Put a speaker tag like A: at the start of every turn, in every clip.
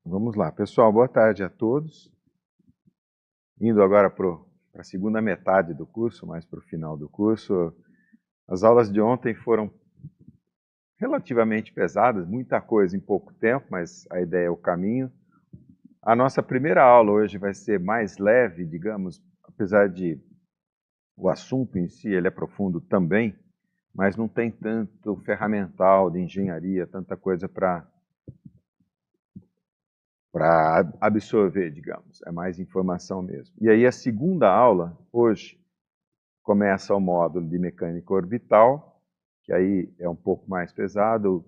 A: Vamos lá, pessoal, boa tarde a todos. Indo agora para a segunda metade do curso, mais para o final do curso. As aulas de ontem foram relativamente pesadas, muita coisa em pouco tempo, mas a ideia é o caminho. A nossa primeira aula hoje vai ser mais leve, digamos, apesar de o assunto em si ele é profundo também, mas não tem tanto ferramental de engenharia, tanta coisa para absorver, digamos. É mais informação mesmo. E aí a segunda aula, hoje, começa o módulo de mecânica orbital, que aí é um pouco mais pesado.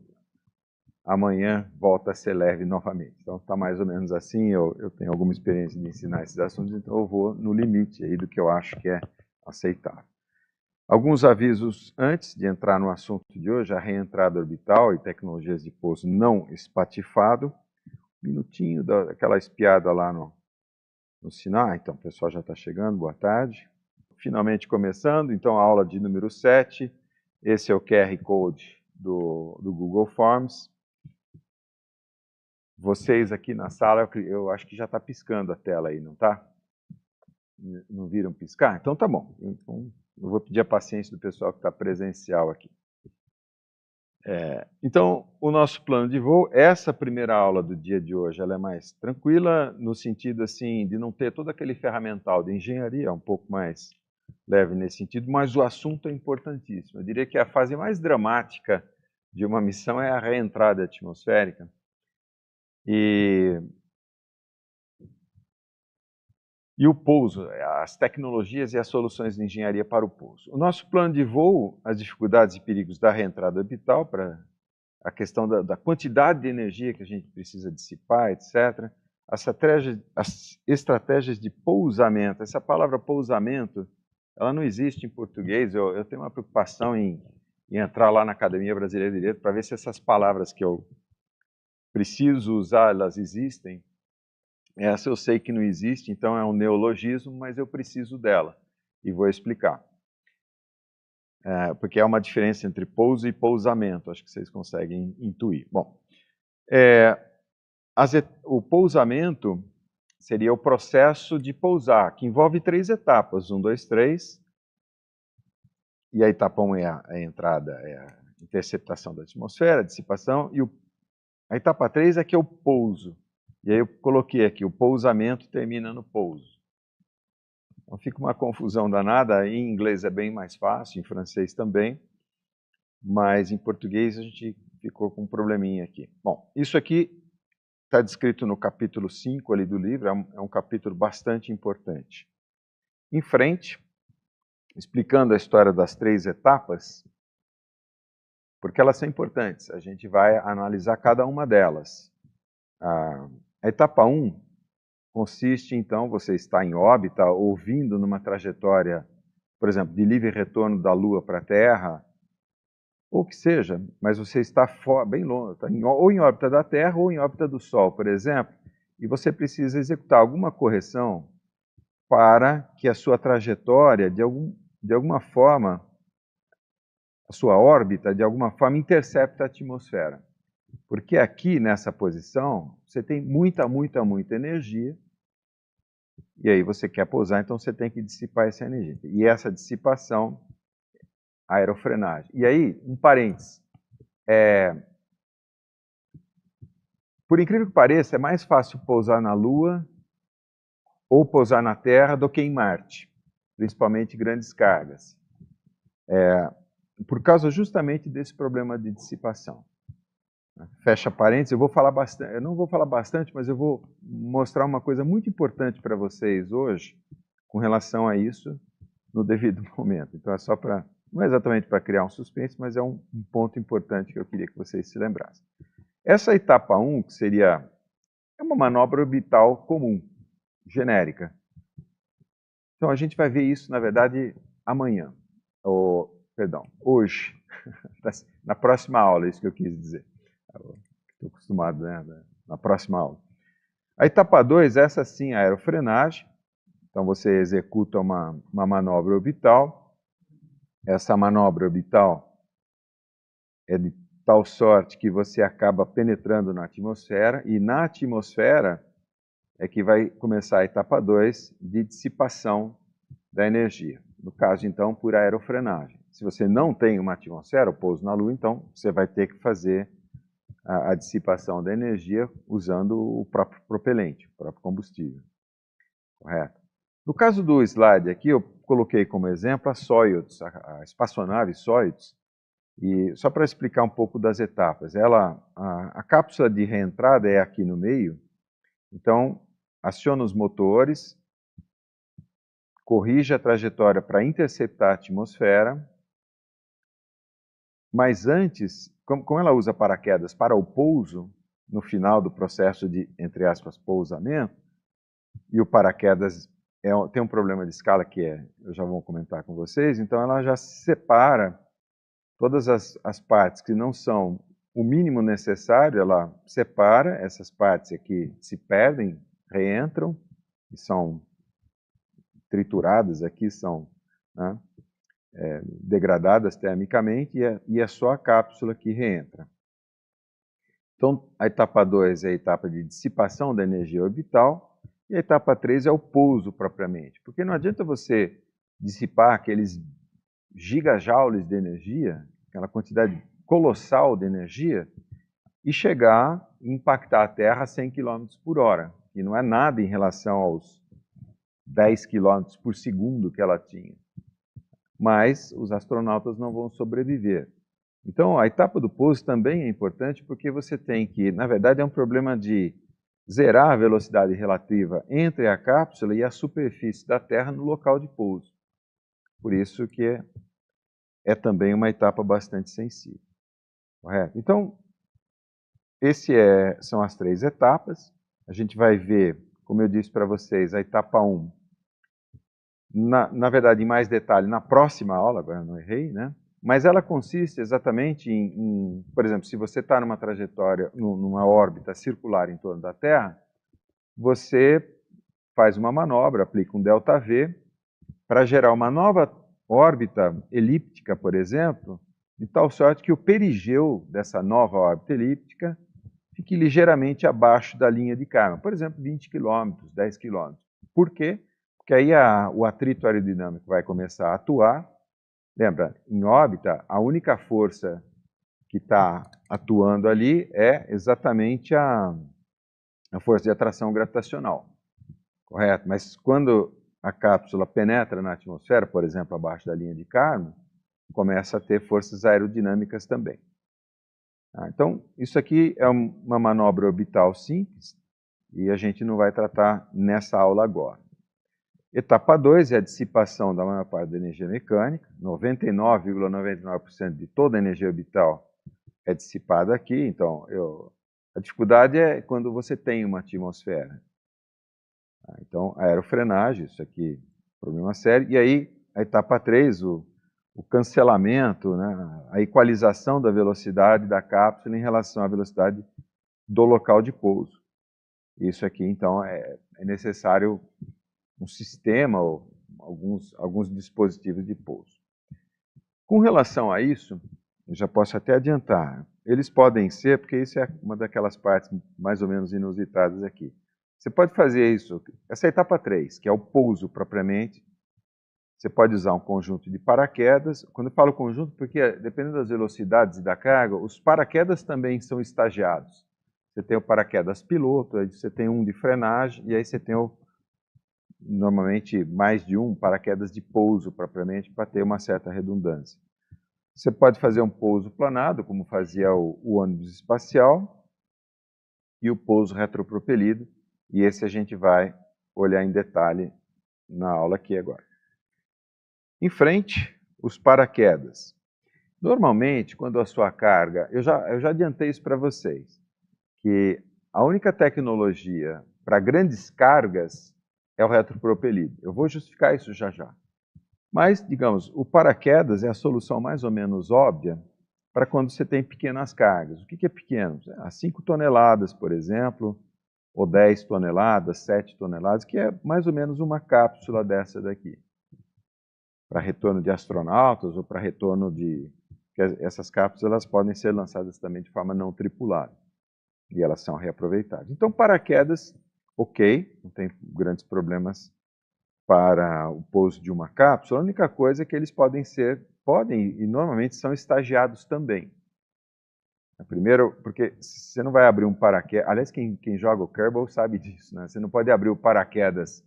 A: Amanhã volta a ser leve novamente. Então está mais ou menos assim, eu tenho alguma experiência de ensinar esses assuntos, então eu vou no limite aí do que eu acho que é aceitável. Alguns avisos antes de entrar no assunto de hoje: a reentrada orbital e tecnologias de pouso não espatifado. Minutinho daquela espiada lá no sinal. Então, o pessoal já está chegando, boa tarde. Finalmente começando, então, a aula de número 7. Esse é o QR Code do Google Forms. Vocês aqui na sala, eu acho que já está piscando a tela aí, não está? Não viram piscar? Então tá bom. Então, eu vou pedir a paciência do pessoal que está presencial aqui. Então, o nosso plano de voo, essa primeira aula do dia de hoje, ela é mais tranquila, no sentido assim, de não ter todo aquele ferramental de engenharia, é um pouco mais leve nesse sentido, mas o assunto é importantíssimo. Eu diria que a fase mais dramática de uma missão é a reentrada atmosférica. E o pouso, as tecnologias e as soluções de engenharia para o pouso. O nosso plano de voo, as dificuldades e perigos da reentrada orbital, para a questão da quantidade de energia que a gente precisa dissipar, etc. As estratégias de pousamento. Essa palavra pousamento, ela não existe em português. Eu tenho uma preocupação em entrar lá na Academia Brasileira de Direito para ver se essas palavras que eu preciso usar, elas existem. Essa eu sei que não existe, então é um neologismo, mas eu preciso dela e vou explicar. Porque é uma diferença entre pouso e pousamento, acho que vocês conseguem intuir. Bom, o pousamento seria o processo de pousar, que envolve 3 etapas, 1, 2, 3, e a etapa 1 é a entrada, é a interceptação da atmosfera, a dissipação, e a etapa 3 é que é o pouso. E aí eu coloquei aqui, o pousamento termina no pouso. Então fica uma confusão danada, em inglês é bem mais fácil, em francês também, mas em português a gente ficou com um probleminha aqui. Bom, isso aqui está descrito no capítulo 5 ali do livro, é um capítulo bastante importante. Em frente, explicando a história das 3 etapas, porque elas são importantes, a gente vai analisar cada uma delas. A etapa 1 consiste, então, você está em órbita ou vindo numa trajetória, por exemplo, de livre retorno da Lua para a Terra, ou que seja, mas você está bem longe, está ou em órbita da Terra ou em órbita do Sol, por exemplo, e você precisa executar alguma correção para que a sua trajetória, de alguma forma, a sua órbita, de alguma forma, intercepte a atmosfera. Porque aqui, nessa posição, você tem muita energia, e aí você quer pousar, então você tem que dissipar essa energia. E essa dissipação, a aerofrenagem. E aí, um parênteses, por incrível que pareça, é mais fácil pousar na Lua ou pousar na Terra do que em Marte, principalmente grandes cargas. Por causa justamente desse problema de dissipação. Fecha parênteses, eu vou falar bastante, eu não vou falar bastante, mas eu vou mostrar uma coisa muito importante para vocês hoje, com relação a isso, no devido momento. Então é só para, não é exatamente para criar um suspense, mas é um ponto importante que eu queria que vocês se lembrassem. Essa etapa 1, que seria uma manobra orbital comum, genérica. Então a gente vai ver isso, na verdade, amanhã. Hoje. Na próxima aula, é isso que eu quis dizer. Estou acostumado, né? Na próxima aula. A etapa 2, essa sim, a aerofrenagem. Então você executa uma manobra orbital. Essa manobra orbital é de tal sorte que você acaba penetrando na atmosfera, e na atmosfera é que vai começar a etapa 2 de dissipação da energia. No caso, então, por aerofrenagem. Se você não tem uma atmosfera, o pouso na Lua, então você vai ter que fazer a dissipação da energia usando o próprio propelente, o próprio combustível. Correto? No caso do slide aqui, eu coloquei como exemplo a Soyuz, a espaçonave Soyuz, e só para explicar um pouco das etapas. A cápsula de reentrada é aqui no meio, então aciona os motores, corrige a trajetória para interceptar a atmosfera, mas antes, como ela usa paraquedas para o pouso, no final do processo de, entre aspas, pousamento, e o paraquedas tem um problema de escala que eu já vou comentar com vocês, então ela já separa todas as partes que não são o mínimo necessário, ela separa, essas partes aqui se perdem, reentram, e são trituradas aqui, são, né, degradadas termicamente, e é só a cápsula que reentra. Então, a etapa 2 é a etapa de dissipação da energia orbital, e a etapa 3 é o pouso propriamente. Porque não adianta você dissipar aqueles gigajoules de energia, aquela quantidade colossal de energia, e chegar e impactar a Terra a 100 km por hora, que não é nada em relação aos 10 km por segundo que ela tinha. Mas os astronautas não vão sobreviver. Então, a etapa do pouso também é importante porque você tem que, na verdade, é um problema de zerar a velocidade relativa entre a cápsula e a superfície da Terra no local de pouso. Por isso que é também uma etapa bastante sensível. Correto? Então, são as 3 etapas. A gente vai ver, como eu disse para vocês, a etapa 1, na verdade, em mais detalhe, na próxima aula, agora eu não errei, né? Mas ela consiste exatamente por exemplo, se você está numa trajetória, numa órbita circular em torno da Terra, você faz uma manobra, aplica um ΔV, para gerar uma nova órbita elíptica, por exemplo, de tal sorte que o perigeu dessa nova órbita elíptica fique ligeiramente abaixo da linha de Kármán, por exemplo, 20 km, 10 km. Por quê? Porque aí o atrito aerodinâmico vai começar a atuar. Lembra, em órbita, a única força que está atuando ali é exatamente a força de atração gravitacional. Correto? Mas quando a cápsula penetra na atmosfera, por exemplo, abaixo da linha de Kármán, começa a ter forças aerodinâmicas também. Então, isso aqui é uma manobra orbital simples e a gente não vai tratar nessa aula agora. Etapa 2 é a dissipação da maior parte da energia mecânica. 99,99% de toda a energia orbital é dissipada aqui. Então, a dificuldade é quando você tem uma atmosfera. Então, a aerofrenagem, isso aqui, problema sério. E aí, a etapa 3, o cancelamento, né, a equalização da velocidade da cápsula em relação à velocidade do local de pouso. Isso aqui, então, é necessário um sistema ou alguns dispositivos de pouso. Com relação a isso, eu já posso até adiantar, eles podem ser, porque isso é uma daquelas partes mais ou menos inusitadas aqui. Você pode fazer isso, essa é a etapa 3, que é o pouso propriamente. Você pode usar um conjunto de paraquedas. Quando eu falo conjunto, porque dependendo das velocidades e da carga, os paraquedas também são estagiados. Você tem o paraquedas piloto, aí você tem um de frenagem, e aí você tem normalmente mais de um paraquedas de pouso propriamente, para ter uma certa redundância. Você pode fazer um pouso planado, como fazia o ônibus espacial, e o pouso retropropelido, e esse a gente vai olhar em detalhe na aula aqui agora. Em frente, os paraquedas. Normalmente, quando a sua carga... Eu já adiantei isso para vocês, que a única tecnologia para grandes cargas é o retropropelido. Eu vou justificar isso já já. Mas, digamos, o paraquedas é a solução mais ou menos óbvia para quando você tem pequenas cargas. O que é pequeno? 5 toneladas, por exemplo, ou 10 toneladas, 7 toneladas, que é mais ou menos uma cápsula dessa daqui. Para retorno de astronautas ou para retorno de porque essas cápsulas elas podem ser lançadas também de forma não tripulada, e elas são reaproveitadas. Então, paraquedas, ok, não tem grandes problemas para o pouso de uma cápsula. A única coisa é que eles podem e normalmente são estagiados também. Primeiro, porque você não vai abrir um paraquedas, aliás, quem joga o Kerbal sabe disso, né? Você não pode abrir o paraquedas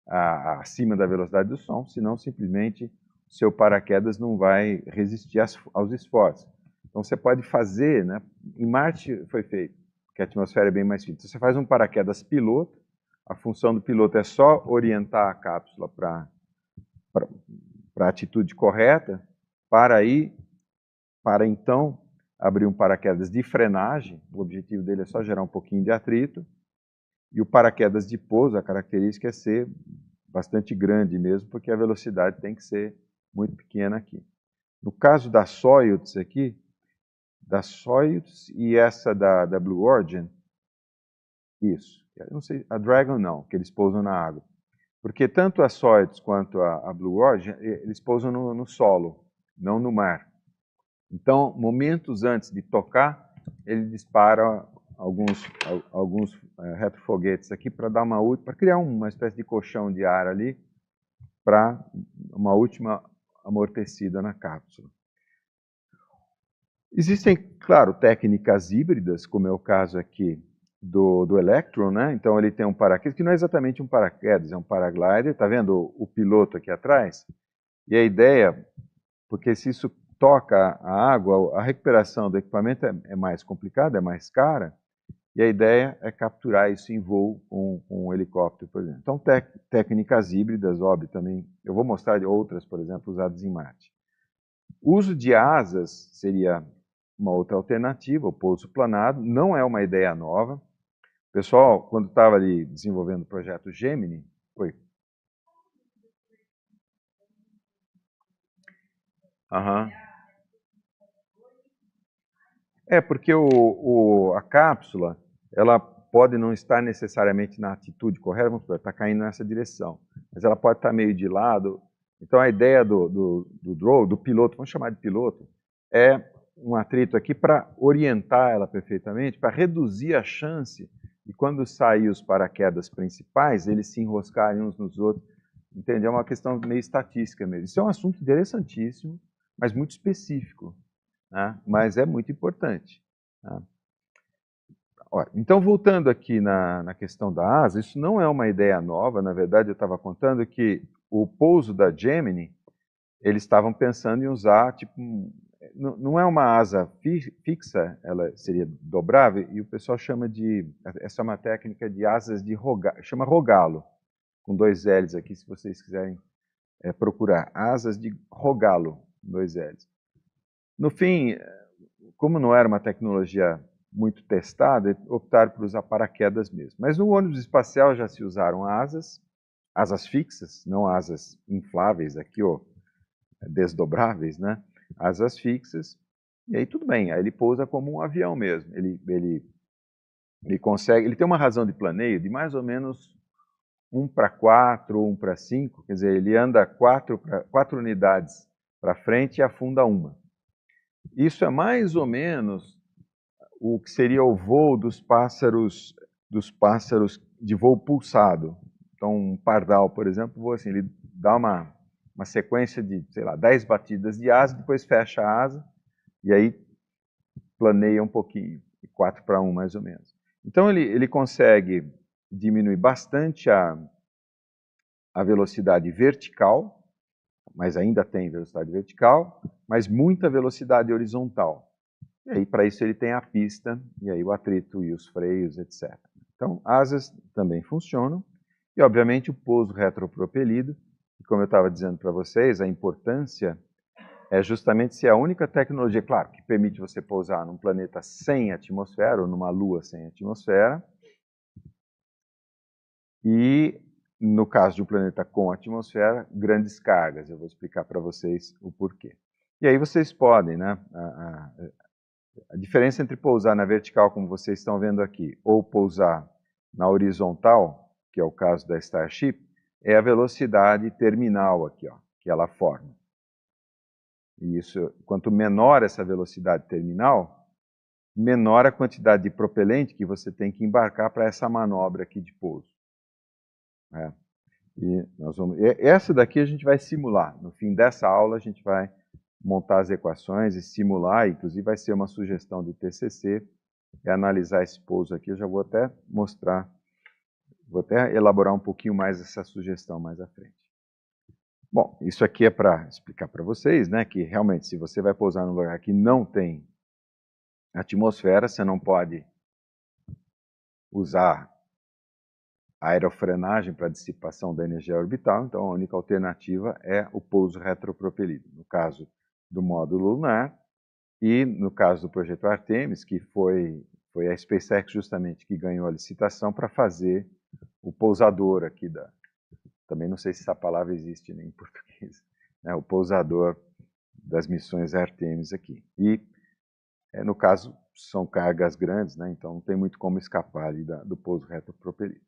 A: acima da velocidade do som, senão simplesmente o seu paraquedas não vai resistir aos esforços. Então você pode fazer, né? Em Marte foi feito, porque a atmosfera é bem mais fina. Então, você faz um paraquedas piloto, a função do piloto é só orientar a cápsula para a atitude correta, para então abrir um paraquedas de frenagem, o objetivo dele é só gerar um pouquinho de atrito, e o paraquedas de pouso, a característica é ser bastante grande mesmo, porque a velocidade tem que ser muito pequena aqui. No caso da Soyuz aqui, da Soyuz e essa da Blue Origin, isso, eu não sei, a Dragon não, que eles pousam na água. Porque tanto a Soyuz quanto a Blue Origin, eles pousam no solo, não no mar. Então, momentos antes de tocar, ele dispara alguns retrofoguetes aqui para criar uma espécie de colchão de ar ali, para uma última amortecida na cápsula. Existem, claro, técnicas híbridas, como é o caso aqui do Electron, né? Então ele tem um paraquedas, que não é exatamente um paraquedas, é um paraglider. Está vendo o piloto aqui atrás? E a ideia, porque se isso toca a água, a recuperação do equipamento é mais complicada, é mais cara, e a ideia é capturar isso em voo com um helicóptero, por exemplo. Então, técnicas híbridas, óbvio, também. Eu vou mostrar outras, por exemplo, usadas em Marte. O uso de asas seria uma outra alternativa, o pouso planado, não é uma ideia nova. O pessoal, quando estava ali desenvolvendo o projeto Gemini, Aham. Porque a cápsula, ela pode não estar necessariamente na atitude correta, vamos supor, está caindo nessa direção, mas ela pode estar meio de lado. Então a ideia do drone, do piloto, vamos chamar de piloto, é um atrito aqui para orientar ela perfeitamente, para reduzir a chance de quando sair os paraquedas principais, eles se enroscarem uns nos outros. Entende? É uma questão meio estatística mesmo. Isso é um assunto interessantíssimo, mas muito específico, né? Mas é muito importante. Tá? Olha, então, voltando aqui na questão da asa, isso não é uma ideia nova. Na verdade, eu estava contando que o pouso da Gemini, eles estavam pensando em usar, tipo, não é uma asa fixa, ela seria dobrável, e o pessoal chama essa é uma técnica de asas de chama rogalo, com 2 L's aqui, se vocês quiserem procurar, asas de rogalo, 2 L's. No fim, como não era uma tecnologia muito testada, optaram por usar paraquedas mesmo. Mas no ônibus espacial já se usaram asas fixas, não asas infláveis aqui, ó, desdobráveis, né? Asas fixas, e aí tudo bem, aí ele pousa como um avião mesmo. Ele consegue, ele tem uma razão de planeio de mais ou menos 1:4 ou 1:5, quer dizer, ele anda 4 unidades para frente e afunda uma. Isso é mais ou menos o que seria o voo dos pássaros de voo pulsado. Então, um pardal, por exemplo, voa assim, ele dá uma sequência de, sei lá, 10 batidas de asa, depois fecha a asa, e aí planeia um pouquinho, 4:1 mais ou menos. Então, ele consegue diminuir bastante a velocidade vertical, mas ainda tem velocidade vertical, mas muita velocidade horizontal. E aí, para isso, ele tem a pista, e aí o atrito e os freios, etc. Então, asas também funcionam, e, obviamente, o pouso retropropelido, e como eu estava dizendo para vocês, a importância é justamente ser a única tecnologia, claro, que permite você pousar num planeta sem atmosfera, ou numa lua sem atmosfera, e, no caso de um planeta com atmosfera, grandes cargas. Eu vou explicar para vocês o porquê. E aí vocês podem, né? A diferença entre pousar na vertical, como vocês estão vendo aqui, ou pousar na horizontal, que é o caso da Starship, é a velocidade terminal aqui, ó, que ela forma. E isso, quanto menor essa velocidade terminal, menor a quantidade de propelente que você tem que embarcar para essa manobra aqui de pouso. Essa daqui a gente vai simular. No fim dessa aula a gente vai montar as equações e simular, inclusive vai ser uma sugestão de TCC, é analisar esse pouso aqui. Eu já vou até mostrar, vou até elaborar um pouquinho mais essa sugestão mais à frente. Bom, isso aqui é para explicar para vocês, né, que realmente se você vai pousar num lugar que não tem atmosfera, você não pode usar a aerofrenagem para dissipação da energia orbital, então a única alternativa é o pouso retropropelido. No caso do módulo lunar e no caso do projeto Artemis, que foi a SpaceX justamente que ganhou a licitação para fazer o pousador aqui da... Também não sei se essa palavra existe nem em português, né, o pousador das missões Artemis aqui. E, no caso, são cargas grandes, né, então não tem muito como escapar ali do pouso retropropelido.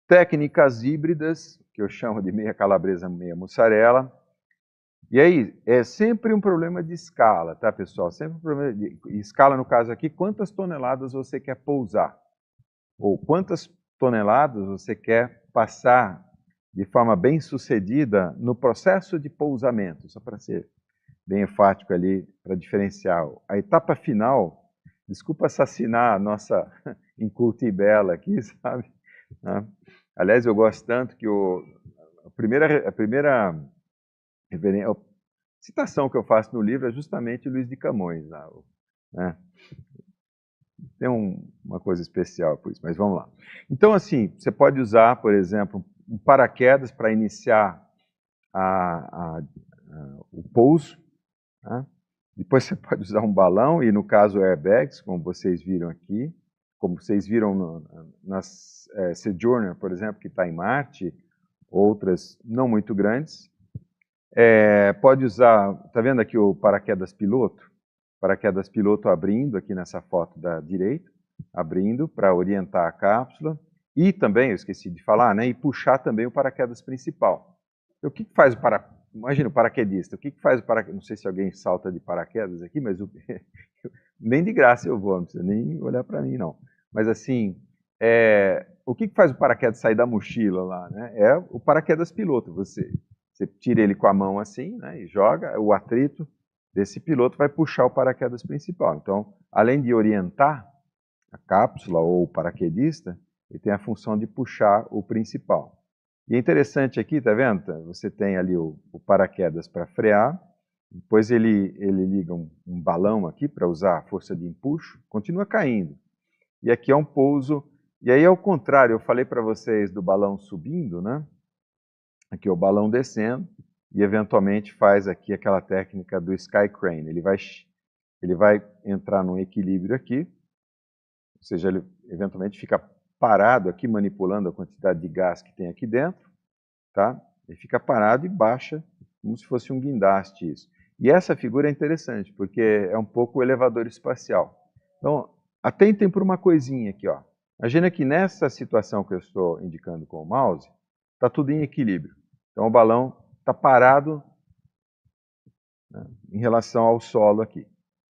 A: Técnicas híbridas, que eu chamo de meia calabresa, meia mussarela. E aí, é sempre um problema de escala, tá, pessoal? Sempre um problema de escala, no caso aqui, quantas toneladas você quer pousar? Ou quantas toneladas você quer passar de forma bem sucedida no processo de pousamento, só para ser bem enfático ali, para diferenciar. A etapa final, desculpa assassinar a nossa inculta e bela aqui, sabe? Aliás, eu gosto tanto que a primeira citação que eu faço no livro é justamente Luiz de Camões. Né? Tem uma coisa especial por isso, mas vamos lá. Então, assim, você pode usar, por exemplo, um paraquedas para iniciar o pouso. Tá? Depois você pode usar um balão e, no caso, airbags, como vocês viram aqui, como vocês viram nas Sojourner, por exemplo, que está em Marte, outras não muito grandes. Pode usar, está vendo aqui o paraquedas piloto? Paraquedas piloto abrindo, aqui nessa foto da direita, abrindo para orientar a cápsula. E também, eu esqueci de falar, né, e puxar também o paraquedas principal. Então, o que faz o paraquedas? Imagina o paraquedista, o que faz o paraquedas? Não sei se alguém salta de paraquedas aqui, mas nem de graça eu vou, não precisa nem olhar para mim, não. Mas assim, o que faz o paraquedas sair da mochila lá? Né? É o paraquedas piloto. Você tira ele com a mão assim, né, e joga, o atrito desse piloto vai puxar o paraquedas principal. Então, além de orientar a cápsula ou o paraquedista, ele tem a função de puxar o principal. E é interessante aqui, tá vendo? Você tem ali o paraquedas para frear, depois ele liga um balão aqui para usar a força de empuxo, continua caindo. E aqui é um pouso, e aí ao contrário, eu falei para vocês do balão subindo, né? Aqui é o balão descendo, e eventualmente faz aqui aquela técnica do sky crane. Ele vai entrar num equilíbrio aqui, ou seja, ele eventualmente fica parado aqui, manipulando a quantidade de gás que tem aqui dentro, tá? Ele fica parado e baixa, como se fosse um guindaste isso. E essa figura é interessante, porque é um pouco o elevador espacial. Então, atentem por uma coisinha aqui, ó. Imagina que nessa situação que eu estou indicando com o mouse, está tudo em equilíbrio. Então, o balão está parado, né, em relação ao solo aqui.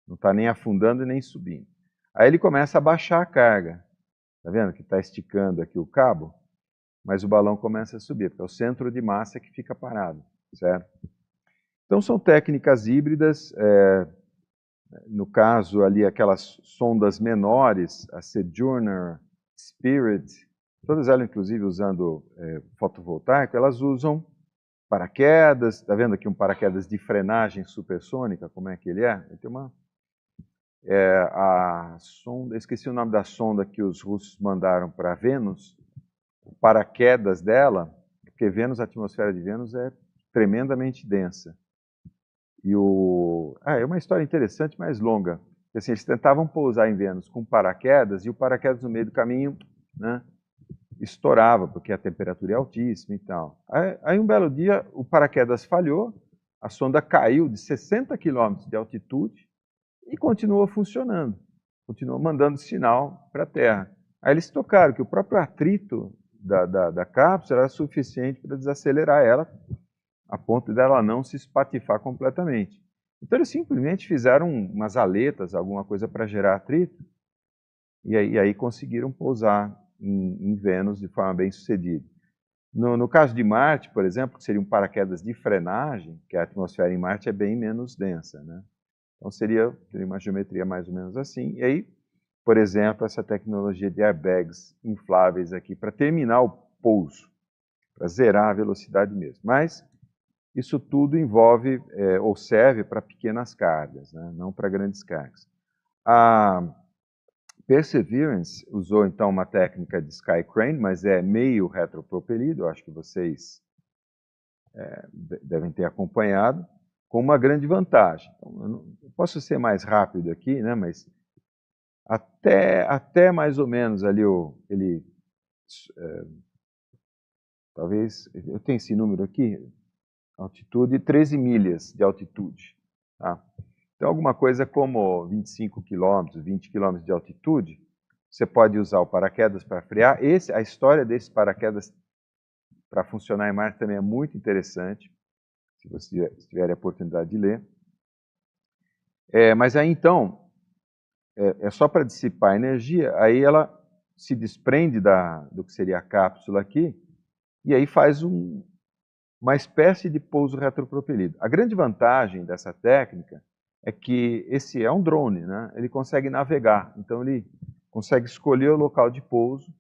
A: Não está nem afundando nem subindo. Aí ele começa a baixar a carga. Está vendo que está esticando aqui o cabo? Mas o balão começa a subir, porque é o centro de massa que fica parado, certo? Então são técnicas híbridas, no caso ali aquelas sondas menores, a Sojourner, Spirit, todas elas inclusive usando fotovoltaico, elas usam paraquedas, está vendo aqui um paraquedas de frenagem supersônica, como é que ele é? Ele tem a sonda, esqueci o nome da sonda que os russos mandaram para Vênus, o paraquedas dela, porque Vênus, a atmosfera de Vênus é tremendamente densa. E é uma história interessante, mas longa. Assim, eles tentavam pousar em Vênus com paraquedas, e o paraquedas no meio do caminho, né, estourava, porque a temperatura é altíssima e tal. Aí um belo dia o paraquedas falhou, a sonda caiu de 60 quilômetros de altitude, e continuou funcionando, continuou mandando sinal para a Terra. Aí eles tocaram que o próprio atrito da cápsula era suficiente para desacelerar ela, a ponto dela não se espatifar completamente. Então eles simplesmente fizeram umas aletas, alguma coisa para gerar atrito, e aí conseguiram pousar em Vênus de forma bem sucedida. No caso de Marte, por exemplo, que seria um paraquedas de frenagem, que a atmosfera em Marte é bem menos densa, né? Então teria uma geometria mais ou menos assim. E aí, por exemplo, essa tecnologia de airbags infláveis aqui para terminar o pouso, para zerar a velocidade mesmo. Mas isso tudo envolve ou serve para pequenas cargas, né? Não para grandes cargas. A Perseverance usou, então, uma técnica de sky crane, mas é meio retropropelido, eu acho que vocês devem ter acompanhado, com uma grande vantagem. Então, eu posso ser mais rápido aqui, né, mas até mais ou menos ali, talvez, eu tenho esse número aqui, altitude, 13 milhas de altitude. Tá? Então, alguma coisa como 25 quilômetros, 20 quilômetros de altitude, você pode usar o paraquedas para frear. A história desse paraquedas para funcionar em Marte também é muito interessante, se você tiver a oportunidade de ler. Mas aí, então, é só para dissipar a energia, aí ela se desprende do que seria a cápsula aqui, e aí faz uma espécie de pouso retropropelido. A grande vantagem dessa técnica é que esse é um drone, né? Ele consegue navegar, então ele consegue escolher o local de pouso,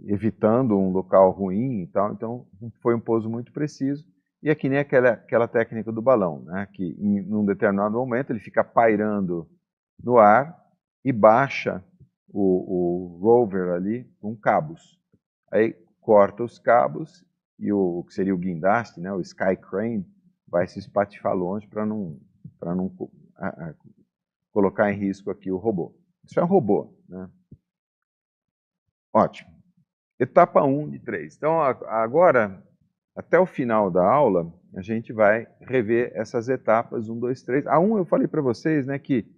A: evitando um local ruim e tal. Então, foi um pouso muito preciso. E é que nem aquela técnica do balão, né? Que em um determinado momento ele fica pairando no ar e baixa o rover ali com cabos. Aí corta os cabos e o que seria o guindaste, né? O sky crane, vai se espatifar longe para não colocar em risco aqui o robô. Isso é um robô, né? Ótimo. Etapa 1 de 3. Então, agora, até o final da aula, a gente vai rever essas etapas 1, 2, 3. A 1 eu falei para vocês, né, que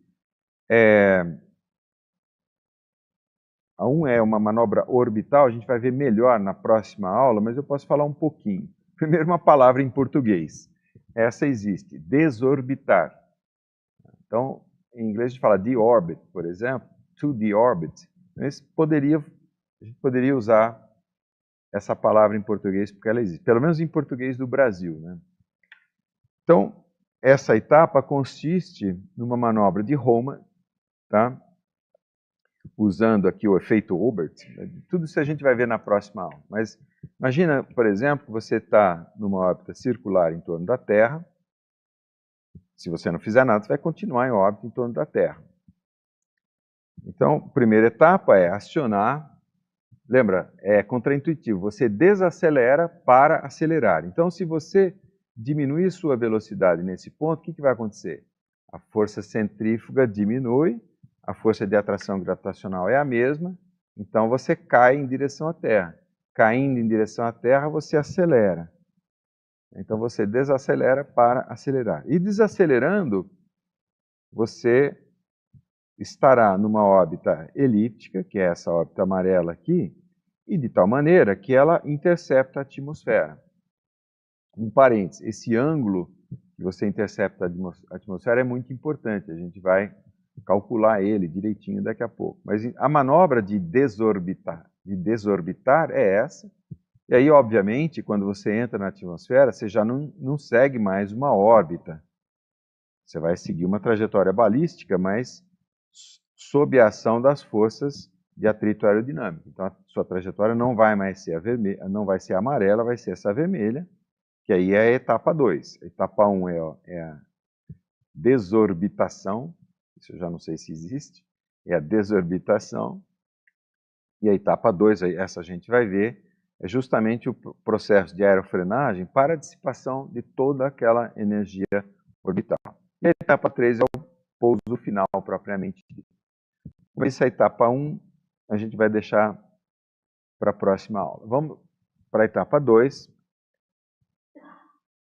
A: a 1 é uma manobra orbital, a gente vai ver melhor na próxima aula, mas eu posso falar um pouquinho. Primeiro, uma palavra em português. Essa existe, desorbitar. Então, em inglês a gente fala de-orbit, por exemplo, to de-orbit. A gente poderia usar essa palavra em português porque ela existe, pelo menos em português do Brasil, né? Então, essa etapa consiste numa manobra de Hohmann, tá? Usando aqui o efeito Obert. Tudo isso a gente vai ver na próxima aula. Mas imagina, por exemplo, que você está numa órbita circular em torno da Terra. Se você não fizer nada, você vai continuar em órbita em torno da Terra. Então, a primeira etapa é acionar. Lembra, é contraintuitivo. Você desacelera para acelerar. Então, se você diminuir sua velocidade nesse ponto, o que vai acontecer? A força centrífuga diminui, a força de atração gravitacional é a mesma, então você cai em direção à Terra. Caindo em direção à Terra, você acelera. Então você desacelera para acelerar. E desacelerando, você estará numa órbita elíptica, que é essa órbita amarela aqui, e de tal maneira que ela intercepta a atmosfera. Um parênteses, esse ângulo que você intercepta a atmosfera é muito importante, a gente vai calcular ele direitinho daqui a pouco. Mas a manobra de desorbitar é essa, e aí, obviamente, quando você entra na atmosfera, você já não segue mais uma órbita. Você vai seguir uma trajetória balística, mas sob a ação das forças de atrito aerodinâmico. Então, a sua trajetória não vai mais ser não vai ser amarela, vai ser essa vermelha, que aí é a etapa 2. A etapa 1 é a desorbitação, isso eu já não sei se existe, é a desorbitação. E a etapa 2, essa a gente vai ver, é justamente o processo de aerofrenagem para a dissipação de toda aquela energia orbital. E a etapa 3 é o pouso final propriamente dito. Essa etapa 1 a gente vai deixar para a próxima aula. Vamos para a etapa 2,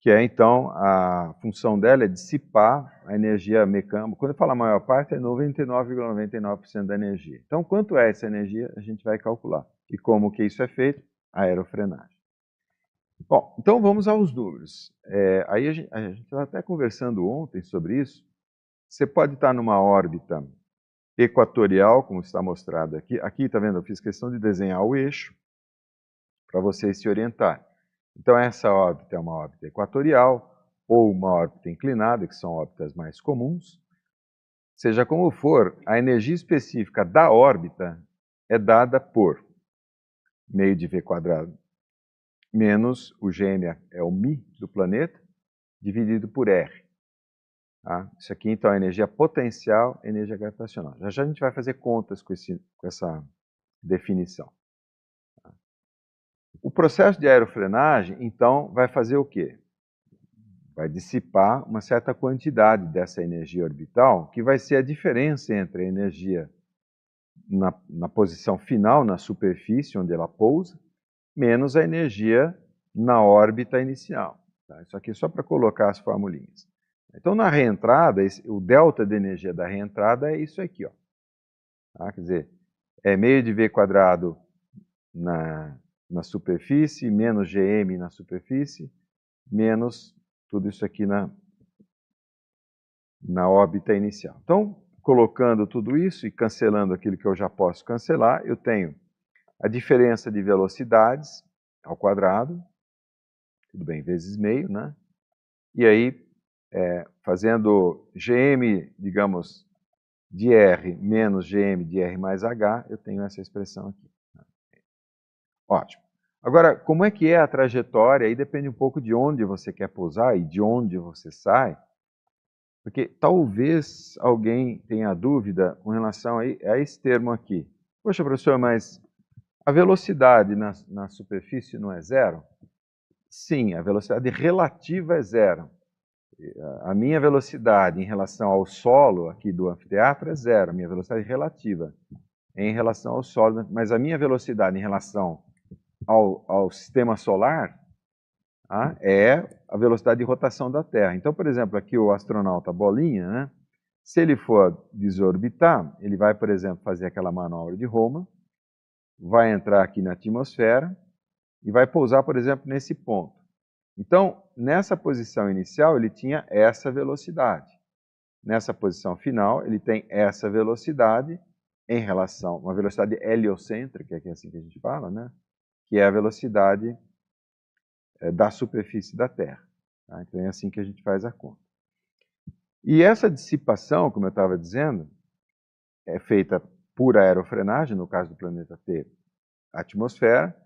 A: que é então, a função dela é dissipar a energia mecânica. Quando eu falo a maior parte, é 99,99% da energia. Então, quanto é essa energia, a gente vai calcular. E como que isso é feito? Aerofrenagem. Bom, então vamos aos números. Aí a gente estava até conversando ontem sobre isso. Você pode estar numa órbita equatorial, como está mostrado aqui. Aqui, está vendo? Eu fiz questão de desenhar o eixo para vocês se orientarem. Então, essa órbita é uma órbita equatorial ou uma órbita inclinada, que são órbitas mais comuns. Seja como for, a energia específica da órbita é dada por meio de v quadrado menos o gm é o μ do planeta, dividido por r. Tá? Isso aqui, então, é energia potencial, energia gravitacional. Já já a gente vai fazer contas com essa definição. O processo de aerofrenagem, então, vai fazer o quê? Vai dissipar uma certa quantidade dessa energia orbital, que vai ser a diferença entre a energia na posição final, na superfície onde ela pousa, menos a energia na órbita inicial. Tá? Isso aqui é só para colocar as formulinhas. Então, na reentrada, o delta de energia da reentrada é isso aqui. Ó. Tá? Quer dizer, é meio de v quadrado na superfície, menos gm na superfície, menos tudo isso aqui na órbita inicial. Então, colocando tudo isso e cancelando aquilo que eu já posso cancelar, eu tenho a diferença de velocidades ao quadrado, tudo bem, vezes meio, né? E aí, fazendo gm, digamos, de r menos gm de r mais h, eu tenho essa expressão aqui. Ótimo. Agora, como é que é a trajetória? Aí depende um pouco de onde você quer pousar e de onde você sai, porque talvez alguém tenha dúvida com relação a esse termo aqui. Poxa, professor, mas a velocidade na superfície não é zero? Sim, a velocidade relativa é zero. A minha velocidade em relação ao solo aqui do anfiteatro é zero, a minha velocidade relativa em relação ao solo, mas a minha velocidade em relação ao sistema solar é a velocidade de rotação da Terra. Então, por exemplo, aqui o astronauta Bolinha, né, se ele for desorbitar, ele vai, por exemplo, fazer aquela manobra de Roma, vai entrar aqui na atmosfera e vai pousar, por exemplo, nesse ponto. Então, nessa posição inicial, ele tinha essa velocidade. Nessa posição final, ele tem essa velocidade em relação, uma velocidade heliocêntrica, que é assim que a gente fala, né? Que é a velocidade da superfície da Terra. Tá? Então, é assim que a gente faz a conta. E essa dissipação, como eu estava dizendo, é feita por aerofrenagem, no caso do planeta ter atmosfera,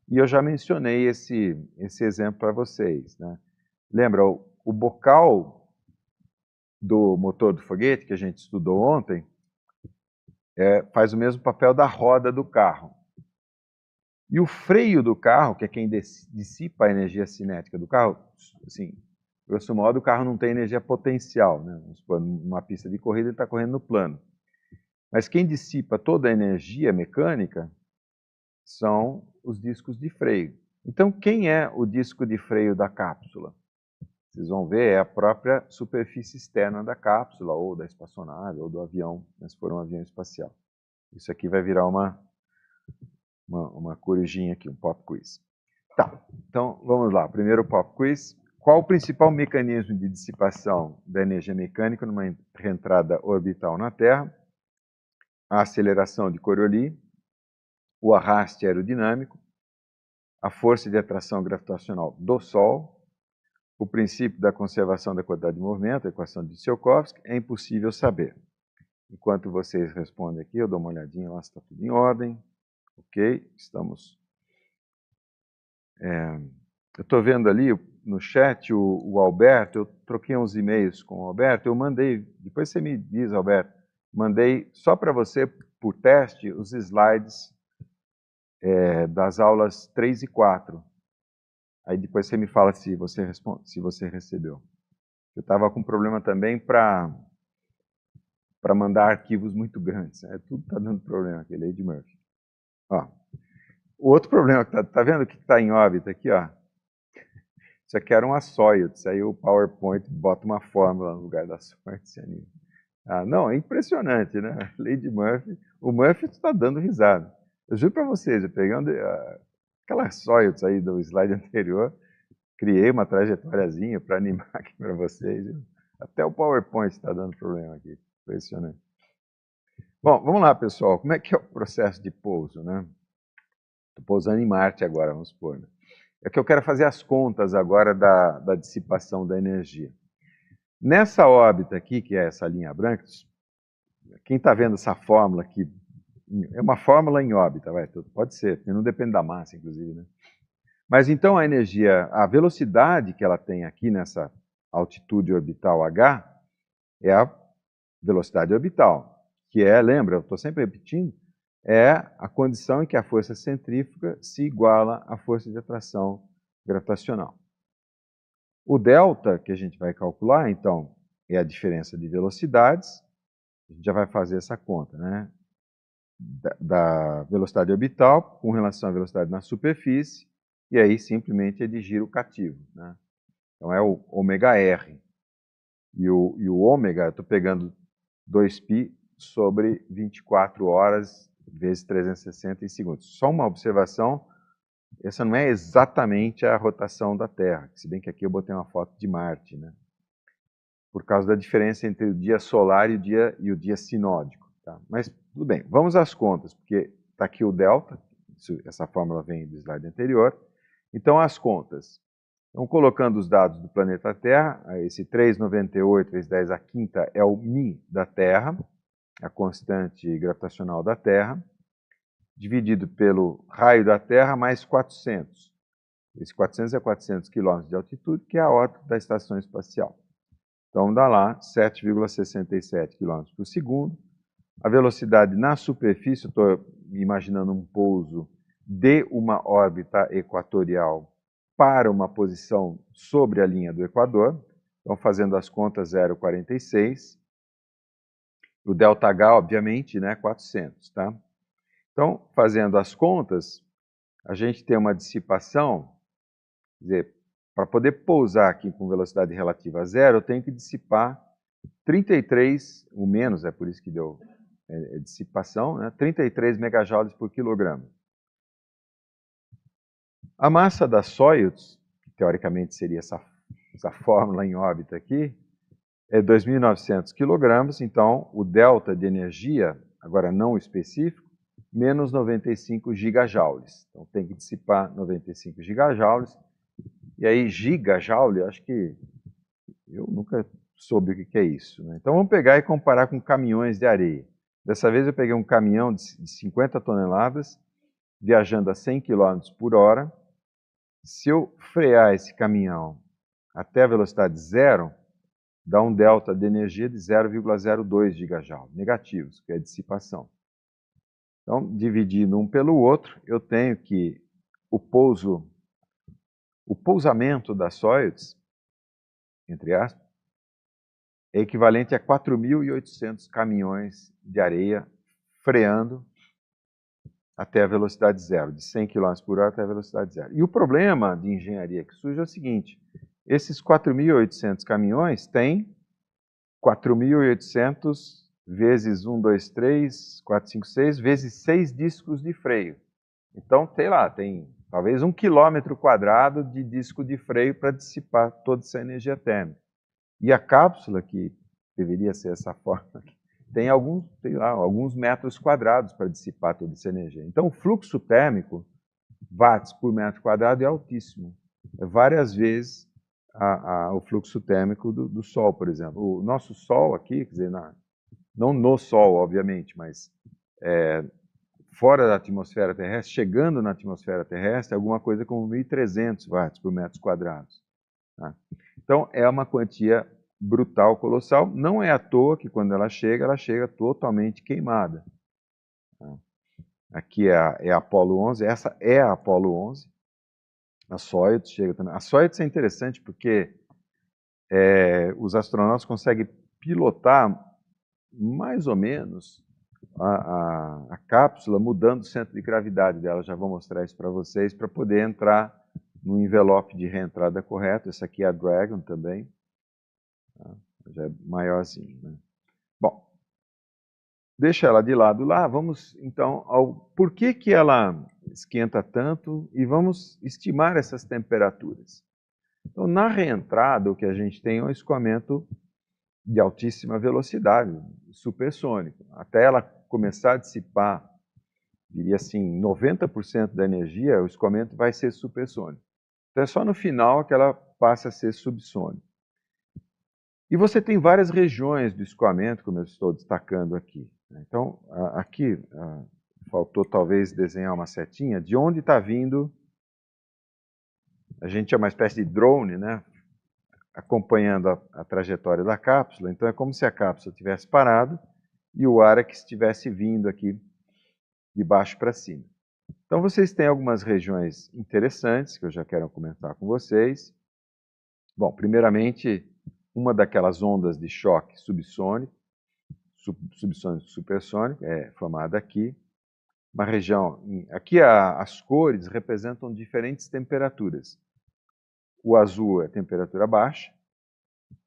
A: e eu já mencionei esse exemplo para vocês. Né? Lembra, o bocal do motor do foguete, que a gente estudou ontem, faz o mesmo papel da roda do carro. E o freio do carro, que é quem dissipa a energia cinética do carro, assim, grosso modo, o carro não tem energia potencial. Né? Vamos supor, numa pista de corrida, ele está correndo no plano. Mas quem dissipa toda a energia mecânica são os discos de freio. Então, quem é o disco de freio da cápsula? Vocês vão ver, é a própria superfície externa da cápsula, ou da espaçonave, ou do avião, né, se for um avião espacial. Isso aqui vai virar uma corujinha aqui, um pop quiz. Tá, então vamos lá. Primeiro pop quiz. Qual o principal mecanismo de dissipação da energia mecânica numa reentrada orbital na Terra? A aceleração de Coriolis, o arraste aerodinâmico, a força de atração gravitacional do Sol, o princípio da conservação da quantidade de movimento, a equação de Tsiolkovsky, é impossível saber. Enquanto vocês respondem aqui, eu dou uma olhadinha lá se está tudo em ordem. Ok, estamos... eu estou vendo ali no chat o Alberto, eu troquei uns e-mails com o Alberto, eu mandei, depois você me diz, Alberto, mandei só para você, por teste, os slides das aulas 3 e 4. Aí depois você me fala se você recebeu. Eu estava com problema também para mandar arquivos muito grandes. Tudo está dando problema aqui, lei de Murphy. Ó, o outro problema que tá vendo o que está em órbita aqui, ó? Isso aqui era um assoio, isso aí o PowerPoint bota uma fórmula no lugar da sorte, se anima. Não, é impressionante, né? Lei de Murphy. O Murphy está dando risada. Eu juro para vocês, eu pegando aquela Soyuz aí do slide anterior, criei uma trajetóriazinha para animar aqui para vocês. Até o PowerPoint está dando problema aqui, impressionante. Bom, vamos lá, pessoal. Como é que é o processo de pouso, né? Estou pousando em Marte agora, vamos supor. Né? É que eu quero fazer as contas agora da dissipação da energia. Nessa órbita aqui, que é essa linha branca, quem está vendo essa fórmula aqui, é uma fórmula em órbita, pode ser, não depende da massa, inclusive, né? Mas então a energia, a velocidade que ela tem aqui nessa altitude orbital h é a velocidade orbital, que é, lembra, eu estou sempre repetindo, é a condição em que a força centrífuga se iguala à força de atração gravitacional. O delta, que a gente vai calcular, então, é a diferença de velocidades. A gente já vai fazer essa conta, né? Da velocidade orbital com relação à velocidade na superfície, e aí simplesmente é de giro cativo, né? Então é o ômega-r. E o ômega, eu estou pegando 2π sobre 24 horas vezes 360 segundos. Só uma observação, essa não é exatamente a rotação da Terra, se bem que aqui eu botei uma foto de Marte, né? Por causa da diferença entre o dia solar e o dia sinódico. Tá? Mas tudo bem, vamos às contas, porque está aqui o delta, essa fórmula vem do slide anterior. Então, as contas. Então, colocando os dados do planeta Terra, esse 3,98 vezes 10 à quinta é o μ da Terra, a constante gravitacional da Terra, dividido pelo raio da Terra mais 400. Esse 400 é 400 km de altitude, que é a órbita da estação espacial. Então, dá lá 7,67 km por segundo. A velocidade na superfície, estou imaginando um pouso de uma órbita equatorial para uma posição sobre a linha do Equador. Então, fazendo as contas, 0,46. O ΔH, obviamente, né, 400. Tá? Então, fazendo as contas, a gente tem uma dissipação, quer dizer, para poder pousar aqui com velocidade relativa a zero, eu tenho que dissipar 33, o menos, é por isso que deu dissipação, né? 33 megajoules por quilograma. A massa da Soyuz, que teoricamente seria essa fórmula em órbita aqui, é 2.900 quilogramas, então o delta de energia, agora não específico, menos 95 gigajoules. Então tem que dissipar 95 gigajoules. E aí, gigajoule, acho que eu nunca soube o que é isso. Né? Então vamos pegar e comparar com caminhões de areia. Dessa vez eu peguei um caminhão de 50 toneladas, viajando a 100 km por hora. Se eu frear esse caminhão até a velocidade zero, dá um delta de energia de 0,02 gigajoule, negativos, que é a dissipação. Então, dividindo um pelo outro, eu tenho que o pousamento da Soyuz, entre aspas, é equivalente a 4.800 caminhões de areia freando até a velocidade zero, de 100 km por hora até a velocidade zero. E o problema de engenharia que surge é o seguinte, esses 4.800 caminhões têm 4.800 vezes 1, 2, 3, 4, 5, 6, vezes 6 discos de freio. Então, sei lá, tem talvez 1 quilômetro quadrado de disco de freio para dissipar toda essa energia térmica. E a cápsula, que deveria ser essa forma, tem alguns, sei lá, alguns metros quadrados para dissipar toda essa energia. Então, o fluxo térmico, watts por metro quadrado, é altíssimo. É várias vezes o fluxo térmico do Sol, por exemplo. O nosso Sol aqui, quer dizer, não no Sol, obviamente, mas fora da atmosfera terrestre, chegando na atmosfera terrestre, alguma coisa como 1.300 watts por metros quadrados. Tá? Então, é uma quantia brutal, colossal. Não é à toa que quando ela chega totalmente queimada. Tá? Aqui é a Apollo 11, essa é a Apollo 11. A Soyuz chega também. A Soyuz é interessante porque os astronautas conseguem pilotar mais ou menos a cápsula mudando o centro de gravidade dela. Já vou mostrar isso para vocês, para poder entrar no envelope de reentrada correto. Essa aqui é a Dragon também. Tá? Já é maiorzinho. Né? Bom, deixa ela de lado lá. Vamos então ao porquê que ela esquenta tanto e vamos estimar essas temperaturas. Então, na reentrada, o que a gente tem é um escoamento de altíssima velocidade, supersônico. Até ela começar a dissipar, diria assim, 90% da energia, o escoamento vai ser supersônico. Então, é só no final que ela passa a ser subsônica. E você tem várias regiões do escoamento, como eu estou destacando aqui. Então, aqui faltou talvez desenhar uma setinha de onde está vindo. A gente é uma espécie de drone, né? Acompanhando a trajetória da cápsula. Então, é como se a cápsula tivesse parado e o ar é que estivesse vindo aqui de baixo para cima. Então, vocês têm algumas regiões interessantes que eu já quero comentar com vocês. Bom, primeiramente, uma daquelas ondas de choque subsônico, subsônico supersônico, é formada aqui. Uma região, aqui as cores representam diferentes temperaturas. O azul é temperatura baixa,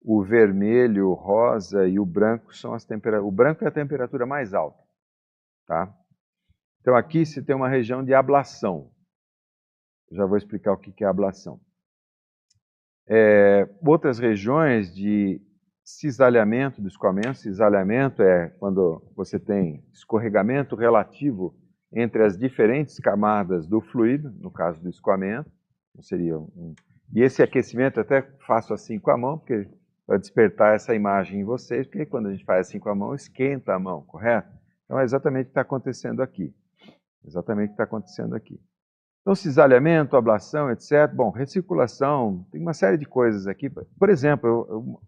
A: o vermelho, o rosa e o branco são as temperaturas. O branco é a temperatura mais alta, tá? Então aqui se tem uma região de ablação. Eu já vou explicar o que é ablação. Outras regiões de cisalhamento do escoamento. Cisalhamento é quando você tem escorregamento relativo entre as diferentes camadas do fluido, no caso do escoamento. E esse aquecimento eu até faço assim com a mão, porque para despertar essa imagem em vocês, porque quando a gente faz assim com a mão, esquenta a mão, correto? Então é exatamente o que está acontecendo aqui. Exatamente o que está acontecendo aqui. Então, cisalhamento, ablação, etc. Bom, recirculação, tem uma série de coisas aqui. Por exemplo,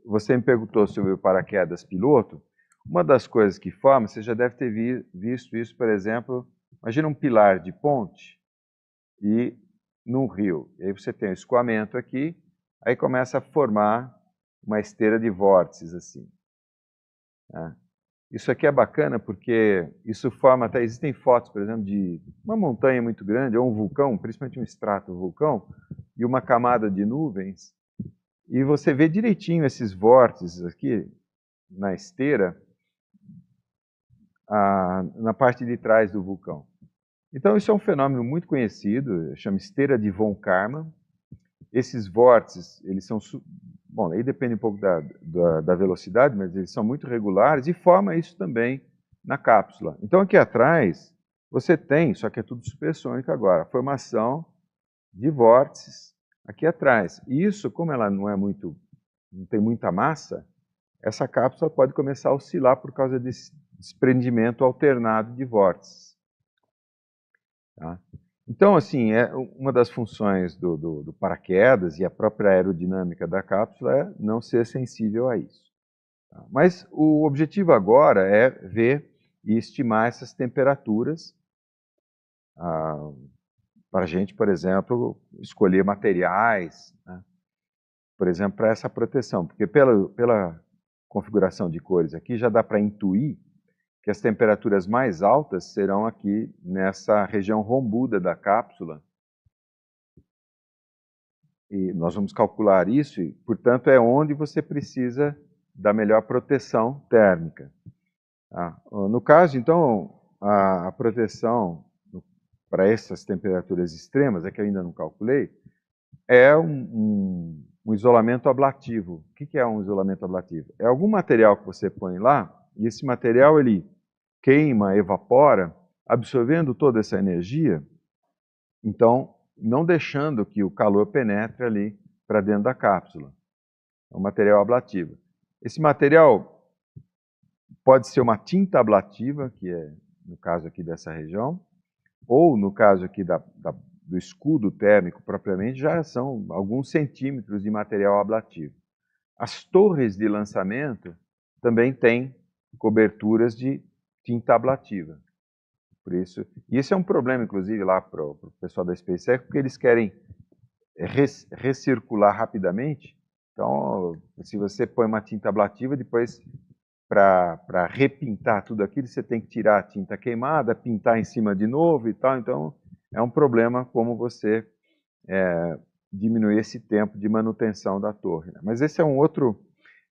A: você me perguntou sobre o paraquedas piloto. Uma das coisas que forma, você já deve ter visto isso, por exemplo, imagina um pilar de ponte e num rio. E aí você tem o escoamento aqui, aí começa a formar uma esteira de vórtices assim. Né? Isso aqui é bacana porque isso forma, até existem fotos, por exemplo, de uma montanha muito grande, ou um vulcão, principalmente um estratovulcão, e uma camada de nuvens, e você vê direitinho esses vórtices aqui na esteira, na parte de trás do vulcão. Então isso é um fenômeno muito conhecido, chama esteira de von Karman. Esses vórtices, eles são... Bom, aí depende um pouco da velocidade, mas eles são muito regulares e forma isso também na cápsula. Então aqui atrás você tem, só que é tudo supersônico agora, a formação de vórtices aqui atrás. E isso, como ela não tem muita massa, essa cápsula pode começar a oscilar por causa desse desprendimento alternado de vórtices. Tá? Então, assim, uma das funções do paraquedas e a própria aerodinâmica da cápsula é não ser sensível a isso. Tá? Mas o objetivo agora é ver e estimar essas temperaturas para a gente, por exemplo, escolher materiais, né? Por exemplo, para essa proteção. Porque pela configuração de cores aqui já dá para intuir que as temperaturas mais altas serão aqui nessa região rombuda da cápsula. E nós vamos calcular isso e, portanto, é onde você precisa da melhor proteção térmica. Tá? No caso, então, a proteção para essas temperaturas extremas, é que eu ainda não calculei, é um isolamento ablativo. O que é um isolamento ablativo? É algum material que você põe lá, e esse material ele queima, evapora, absorvendo toda essa energia, então não deixando que o calor penetre ali para dentro da cápsula. É um material ablativo. Esse material pode ser uma tinta ablativa, que é no caso aqui dessa região, ou no caso aqui do escudo térmico propriamente, já são alguns centímetros de material ablativo. As torres de lançamento também têm coberturas de tinta ablativa. Por isso, e esse é um problema, inclusive, lá para o pessoal da SpaceX, porque eles querem recircular rapidamente. Então, se você põe uma tinta ablativa, depois, para repintar tudo aquilo, você tem que tirar a tinta queimada, pintar em cima de novo e tal. Então, é um problema como você diminuir esse tempo de manutenção da torre. Né? Mas esse é um outro...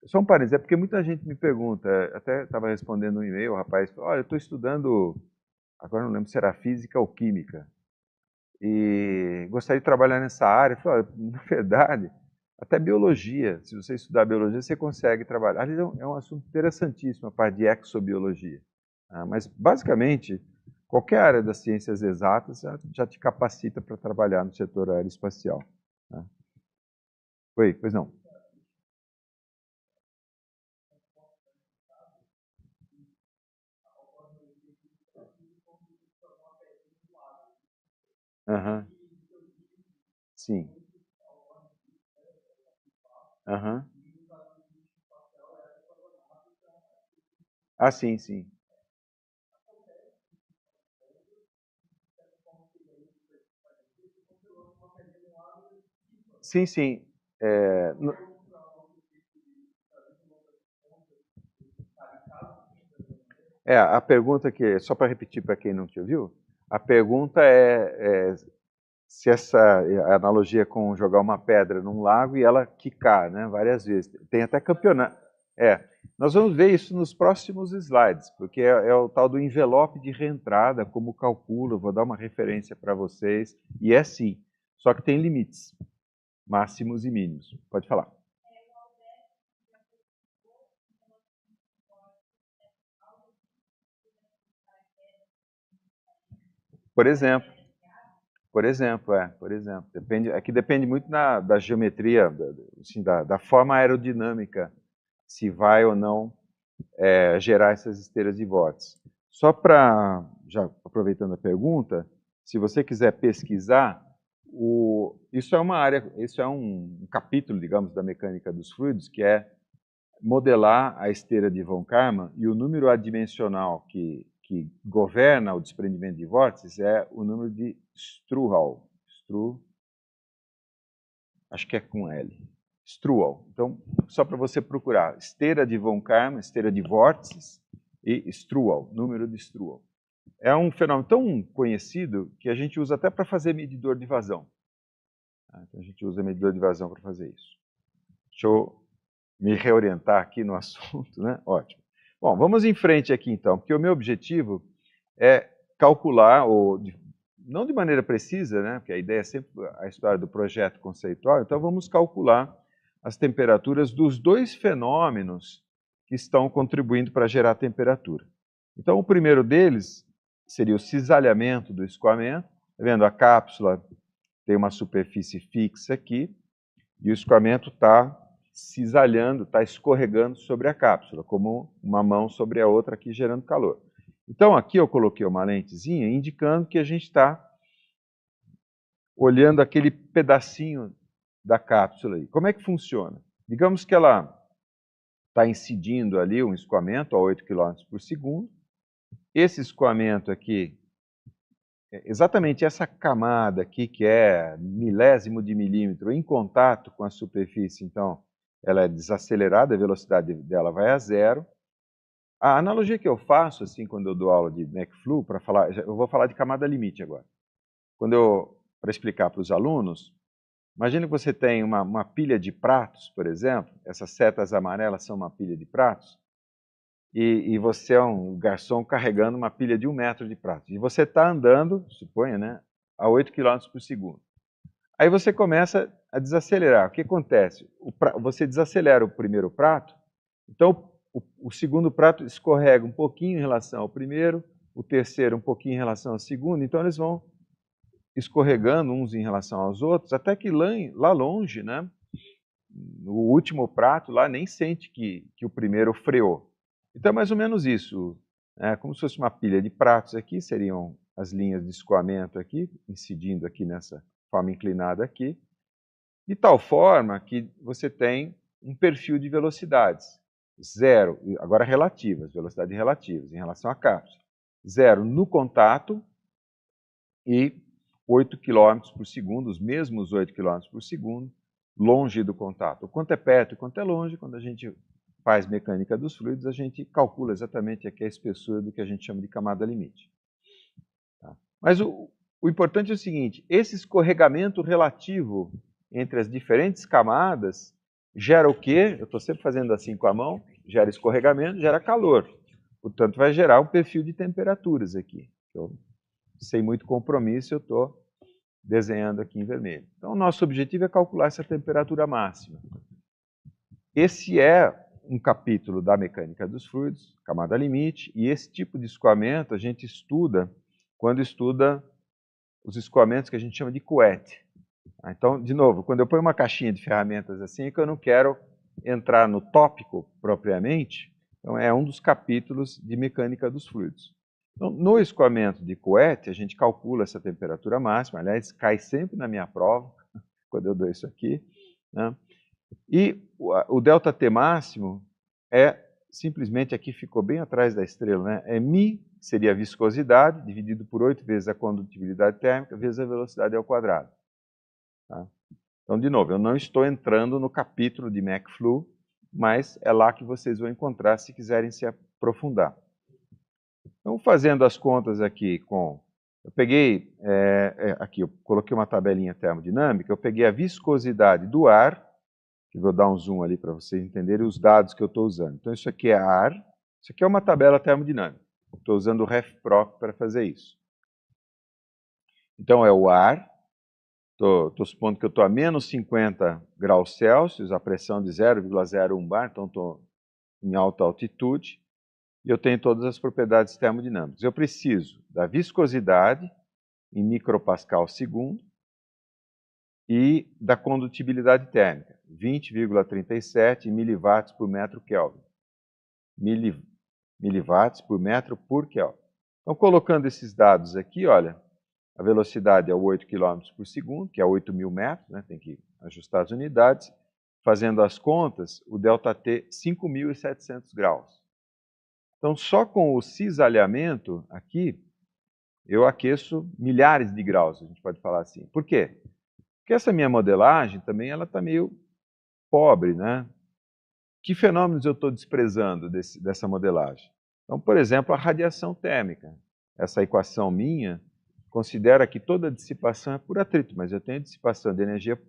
A: Só um parênteses, é porque muita gente me pergunta, até estava respondendo um e-mail, o rapaz falou, olha, eu estou estudando agora não lembro se era física ou química, e gostaria de trabalhar nessa área. Eu falei, na verdade, até biologia, se você estudar biologia, você consegue trabalhar. Aliás, é um assunto interessantíssimo, a parte de exobiologia. Mas, basicamente, qualquer área das ciências exatas já te capacita para trabalhar no setor aeroespacial. Oi, pois não. Aham. Sim. Aham. Ah, sim, sim. Sim, sim. A pergunta que, só para repetir para quem não te ouviu, a pergunta é se essa analogia com jogar uma pedra num lago e ela quicar, né, várias vezes. Tem até campeonato. Nós vamos ver isso nos próximos slides, porque é o tal do envelope de reentrada, como calculo, vou dar uma referência para vocês, e é sim, só que tem limites, máximos e mínimos. Pode falar. Por exemplo, depende, é que depende muito da geometria, assim, da forma aerodinâmica, se vai ou não gerar essas esteiras de vórtice. Só para, já aproveitando a pergunta, se você quiser pesquisar, isso é uma área, isso é um capítulo, digamos, da mecânica dos fluidos, que é modelar a esteira de von Karman, e o número adimensional que governa o desprendimento de vórtices é o número de Struhal. Acho que é com L. Struhal. Então, só para você procurar, esteira de von Karman, esteira de vórtices, e Struhal, número de Struhal. É um fenômeno tão conhecido que a gente usa até para fazer medidor de vazão. Então, a gente usa medidor de vazão para fazer isso. Deixa eu me reorientar aqui no assunto, né? Ótimo. Bom, vamos em frente aqui então, porque o meu objetivo é calcular, não de maneira precisa, né? Porque a ideia é sempre a história do projeto conceitual, então vamos calcular as temperaturas dos dois fenômenos que estão contribuindo para gerar temperatura. Então, o primeiro deles seria o cisalhamento do escoamento. Está vendo? A cápsula tem uma superfície fixa aqui, e o escoamento está cisalhando, está escorregando sobre a cápsula, como uma mão sobre a outra aqui, gerando calor. Então, aqui eu coloquei uma lentezinha indicando que a gente está olhando aquele pedacinho da cápsula aí. Como é que funciona? Digamos que ela está incidindo ali um escoamento a 8 km por segundo. Esse escoamento aqui, exatamente essa camada aqui, que é milésimo de milímetro em contato com a superfície, então ela é desacelerada, a velocidade dela vai a zero. A analogia que eu faço, assim, quando eu dou aula de McFlu, para falar, eu vou falar de camada limite agora. Para explicar para os alunos, imagine que você tem uma pilha de pratos, por exemplo, essas setas amarelas são uma pilha de pratos, e você é um garçom carregando uma pilha de 1 metro de pratos. E você está andando, suponha, né, a 8 km por segundo. Aí você começa a desacelerar. O que acontece? Você desacelera o primeiro prato, então o segundo prato escorrega um pouquinho em relação ao primeiro, o terceiro um pouquinho em relação ao segundo, então eles vão escorregando uns em relação aos outros, até que lá longe, né, no último prato, lá nem sente que o primeiro freou. Então é mais ou menos isso. Como se fosse uma pilha de pratos aqui, seriam as linhas de escoamento aqui, incidindo aqui nessa forma inclinada aqui, de tal forma que você tem um perfil de velocidades. 0, agora relativas, velocidades relativas, em relação à cápsula. 0 no contato e 8 km por segundo, os mesmos 8 km por segundo, longe do contato. O quanto é perto e o quanto é longe, quando a gente faz mecânica dos fluidos, a gente calcula exatamente aqui a espessura do que a gente chama de camada limite. Tá? Mas o importante é o seguinte, esse escorregamento relativo entre as diferentes camadas gera o quê? Eu estou sempre fazendo assim com a mão, gera escorregamento, gera calor. Portanto, vai gerar um perfil de temperaturas aqui. Então, sem muito compromisso, eu estou desenhando aqui em vermelho. Então, o nosso objetivo é calcular essa temperatura máxima. Esse é um capítulo da mecânica dos fluidos, camada limite, e esse tipo de escoamento a gente estuda quando estuda os escoamentos que a gente chama de couette. Então, de novo, quando eu ponho uma caixinha de ferramentas assim, é que eu não quero entrar no tópico propriamente, então é um dos capítulos de mecânica dos fluidos. Então, no escoamento de couette, a gente calcula essa temperatura máxima, aliás, cai sempre na minha prova, quando eu dou isso aqui, né? E o ΔT máximo é simplesmente, aqui ficou bem atrás da estrela, né? É μ, seria a viscosidade, dividido por 8 vezes a condutibilidade térmica, vezes a velocidade ao quadrado. Tá? Então, de novo, eu não estou entrando no capítulo de McFlu, mas é lá que vocês vão encontrar se quiserem se aprofundar. Então, fazendo as contas aqui com... Eu peguei, aqui, eu coloquei uma tabelinha termodinâmica, eu peguei a viscosidade do ar, que vou dar um zoom ali para vocês entenderem os dados que eu estou usando. Então, isso aqui é ar, isso aqui é uma tabela termodinâmica. Estou usando o RefProc para fazer isso. Então, é o ar, estou supondo que eu estou a menos 50 graus Celsius, a pressão de 0,01 bar, então estou em alta altitude, e eu tenho todas as propriedades termodinâmicas. Eu preciso da viscosidade em micropascal segundo e da condutibilidade térmica, 20,37 miliwatts por metro Kelvin. Miliwatts por metro por Kelvin. Então, colocando esses dados aqui, olha, a velocidade é 8 km por segundo, que é 8.000 metros, né? Tem que ajustar as unidades. Fazendo as contas, o ΔT 5.700 graus. Então, só com o cisalhamento aqui, eu aqueço milhares de graus, a gente pode falar assim. Por quê? Porque essa minha modelagem também ela está meio pobre, né? Que fenômenos eu estou desprezando dessa modelagem? Então, por exemplo, a radiação térmica. Essa equação minha considera que toda dissipação é por atrito, mas eu tenho dissipação de energia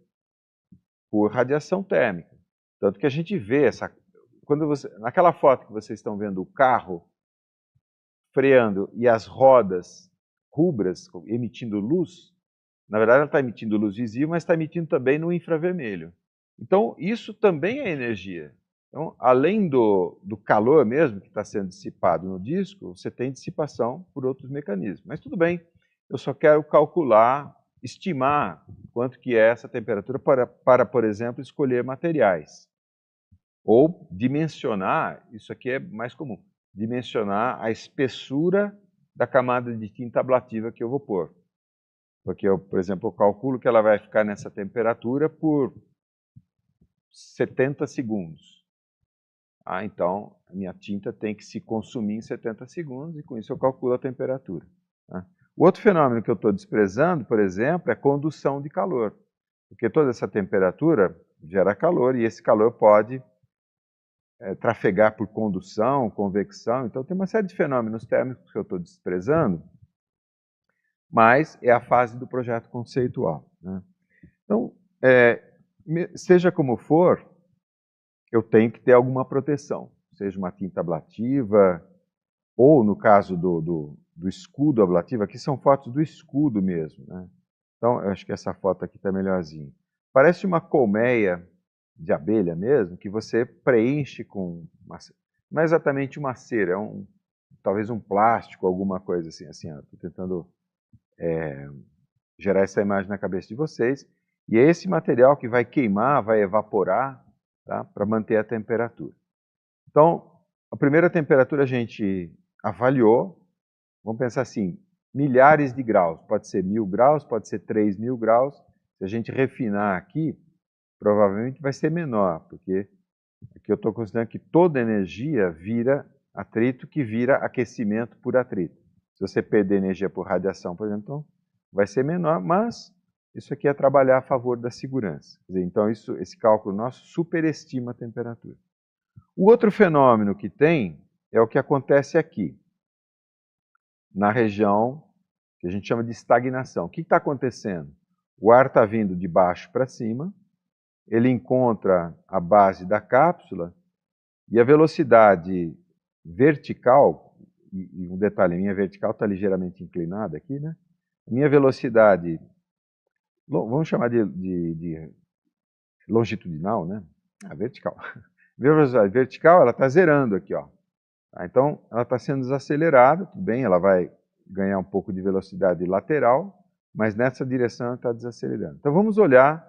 A: por radiação térmica. Tanto que a gente vê essa... naquela foto que vocês estão vendo o carro freando e as rodas rubras emitindo luz, na verdade ela está emitindo luz visível, mas está emitindo também no infravermelho. Então isso também é energia. Então, além do calor mesmo que está sendo dissipado no disco, você tem dissipação por outros mecanismos. Mas tudo bem, eu só quero calcular, estimar quanto que é essa temperatura para, por exemplo, escolher materiais. Ou dimensionar, isso aqui é mais comum, dimensionar a espessura da camada de tinta ablativa que eu vou pôr. Porque, eu, por exemplo, eu calculo que ela vai ficar nessa temperatura por 70 segundos. Então, a minha tinta tem que se consumir em 70 segundos e com isso eu calculo a temperatura. Tá? O outro fenômeno que eu estou desprezando, por exemplo, é a condução de calor. Porque toda essa temperatura gera calor e esse calor pode trafegar por condução, convecção. Então, tem uma série de fenômenos térmicos que eu estou desprezando, mas é a fase do projeto conceitual. Né? Então, seja como for, eu tenho que ter alguma proteção, seja uma tinta ablativa, ou no caso do escudo ablativo, aqui são fotos do escudo mesmo. Né? Então, eu acho que essa foto aqui está melhorzinha. Parece uma colmeia de abelha mesmo, que você preenche com, não é exatamente uma cera, é talvez um plástico, alguma coisa assim. Estou tentando gerar essa imagem na cabeça de vocês. E é esse material que vai queimar, vai evaporar, tá? Para manter a temperatura. Então, a primeira temperatura a gente avaliou, vamos pensar assim, milhares de graus, pode ser 1.000 graus, pode ser 3.000 graus. Se a gente refinar aqui, provavelmente vai ser menor, porque aqui eu estou considerando que toda energia vira atrito, que vira aquecimento por atrito. Se você perder energia por radiação, por exemplo, então vai ser menor, mas isso aqui é trabalhar a favor da segurança. Quer dizer, então, esse cálculo nosso superestima a temperatura. O outro fenômeno que tem é o que acontece aqui, na região que a gente chama de estagnação. O que está acontecendo? O ar está vindo de baixo para cima, ele encontra a base da cápsula e a velocidade vertical, um detalhe, a minha vertical está ligeiramente inclinada aqui, né? Minha velocidade, vamos chamar de longitudinal, né? Vertical. Minha velocidade vertical, ela está zerando aqui, ó. Tá? Então, ela está sendo desacelerada, tudo bem, ela vai ganhar um pouco de velocidade lateral, mas nessa direção ela está desacelerando. Então, vamos olhar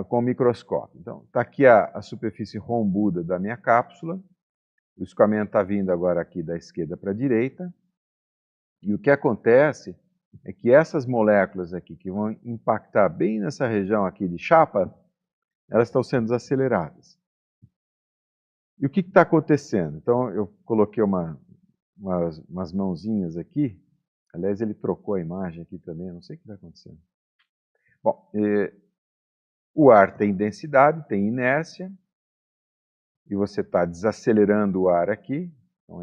A: com o microscópio. Então, está aqui a superfície rombuda da minha cápsula, o escoamento está vindo agora aqui da esquerda para a direita, e o que acontece é que essas moléculas aqui, que vão impactar bem nessa região aqui de chapa, elas estão sendo desaceleradas. E o que está acontecendo? Então, eu coloquei umas mãozinhas aqui. Aliás, ele trocou a imagem aqui também, eu não sei o que está acontecendo. Bom, o ar tem densidade, tem inércia, e você está desacelerando o ar aqui. Então,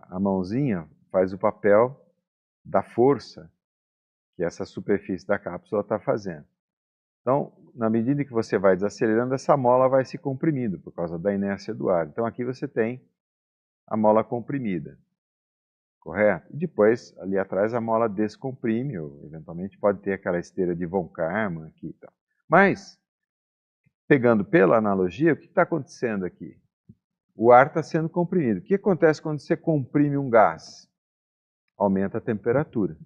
A: a mãozinha faz o papel da força que essa superfície da cápsula está fazendo. Então, na medida que você vai desacelerando, essa mola vai se comprimindo por causa da inércia do ar. Então, aqui você tem a mola comprimida, correto? E depois, ali atrás, a mola descomprime, ou eventualmente pode ter aquela esteira de von Karman aqui e tal. Mas, pegando pela analogia, o que está acontecendo aqui? O ar está sendo comprimido. O que acontece quando você comprime um gás? Aumenta a temperatura.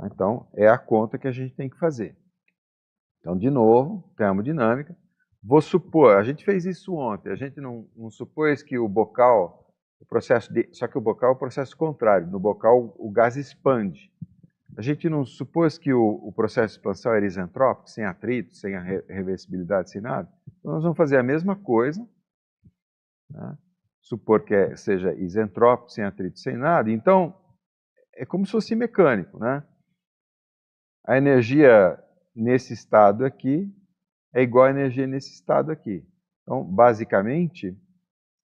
A: Então, é a conta que a gente tem que fazer. Então, de novo, termodinâmica. Vou supor, a gente fez isso ontem, a gente não supôs que o bocal, só que o bocal é o processo contrário. No bocal, o gás expande. A gente não supôs que o processo de expansão era isentrópico, sem atrito, sem a reversibilidade, sem nada? Então, nós vamos fazer a mesma coisa, né? Supor que seja isentrópico, sem atrito, sem nada. Então, é como se fosse mecânico, né? A energia nesse estado aqui é igual à energia nesse estado aqui. Então, basicamente,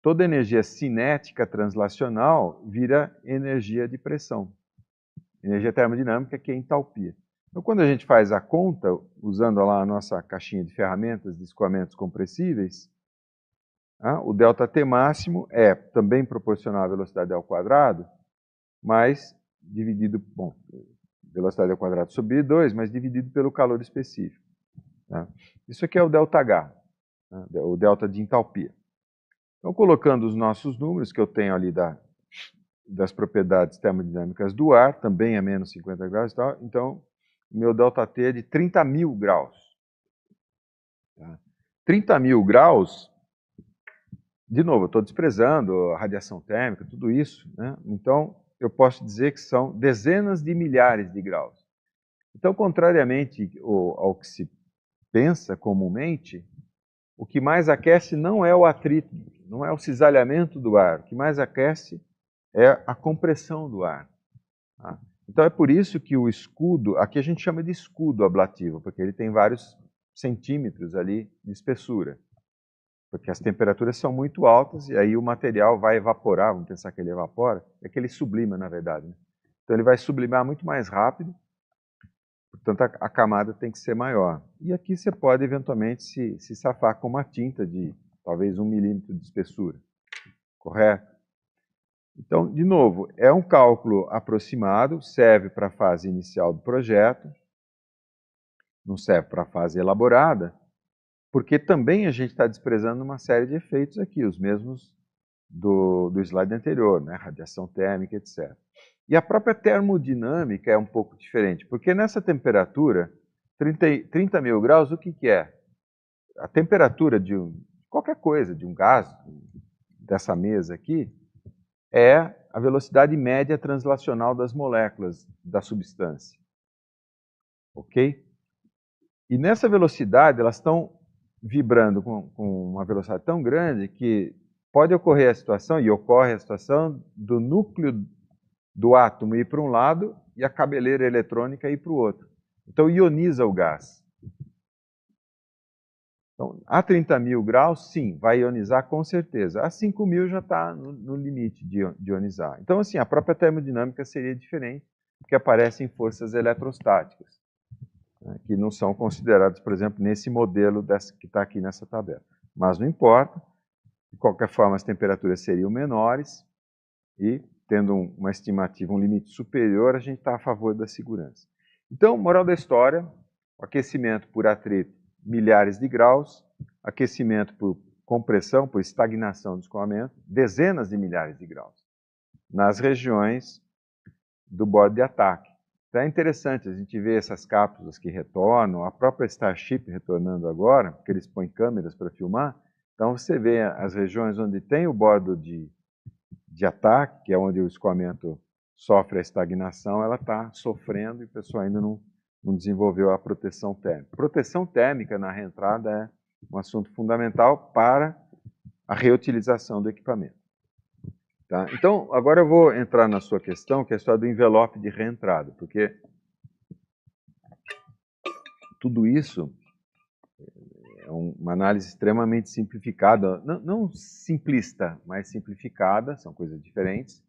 A: toda energia cinética translacional vira energia de pressão. Energia termodinâmica, que é entalpia. Então, quando a gente faz a conta, usando lá a nossa caixinha de ferramentas de escoamentos compressíveis, o ΔT máximo é também proporcional à velocidade ao quadrado, mas dividido, bom, velocidade ao quadrado sobre 2, mas dividido pelo calor específico. Tá? Isso aqui é o ΔH, né? O delta de entalpia. Então, colocando os nossos números, que eu tenho ali das propriedades termodinâmicas do ar, também é menos 50 graus e tal, então, o meu ΔT é de 30.000 graus. Tá? 30.000 graus, de novo, eu estou desprezando a radiação térmica, tudo isso, né? Então, eu posso dizer que são dezenas de milhares de graus. Então, contrariamente ao que se pensa comumente, o que mais aquece não é o atrito, não é o cisalhamento do ar. O que mais aquece é a compressão do ar. Tá? Então, é por isso que o escudo, aqui a gente chama de escudo ablativo, porque ele tem vários centímetros ali de espessura. Porque as temperaturas são muito altas e aí o material vai evaporar, vamos pensar que ele evapora, é que ele sublima, na verdade. Né? Então, ele vai sublimar muito mais rápido, portanto, a camada tem que ser maior. E aqui você pode, eventualmente, se safar com uma tinta de talvez 1 milímetro de espessura. Correto? Então, de novo, é um cálculo aproximado, serve para a fase inicial do projeto, não serve para a fase elaborada, porque também a gente está desprezando uma série de efeitos aqui, os mesmos do slide anterior, né? Radiação térmica, etc. E a própria termodinâmica é um pouco diferente, porque nessa temperatura, 30.000 graus, o que é? A temperatura de qualquer coisa, de um gás, dessa mesa aqui, é a velocidade média translacional das moléculas da substância. Ok? E nessa velocidade, elas estão vibrando com uma velocidade tão grande que pode ocorrer a situação, e ocorre a situação, do núcleo do átomo ir para um lado e a cabeleira eletrônica ir para o outro. Então, ioniza o gás. Então, a 30.000 graus, sim, vai ionizar com certeza. A 5.000 já está no limite de ionizar. Então, assim, a própria termodinâmica seria diferente, porque aparecem forças eletrostáticas, né, que não são consideradas, por exemplo, nesse modelo que está aqui nessa tabela. Mas não importa, de qualquer forma, as temperaturas seriam menores, e tendo uma estimativa, um limite superior, a gente está a favor da segurança. Então, moral da história, o aquecimento por atrito, milhares de graus, aquecimento por compressão, por estagnação do escoamento, dezenas de milhares de graus, nas regiões do bordo de ataque. Então é interessante a gente ver essas cápsulas que retornam, a própria Starship retornando agora, porque eles põem câmeras para filmar, então você vê as regiões onde tem o bordo de ataque, que é onde o escoamento sofre a estagnação, ela está sofrendo e o pessoal ainda não desenvolveu a proteção térmica. Proteção térmica na reentrada é um assunto fundamental para a reutilização do equipamento. Tá? Então, agora eu vou entrar na sua questão, que é a história do envelope de reentrada, porque tudo isso é uma análise extremamente simplificada, não simplista, mas simplificada, são coisas diferentes,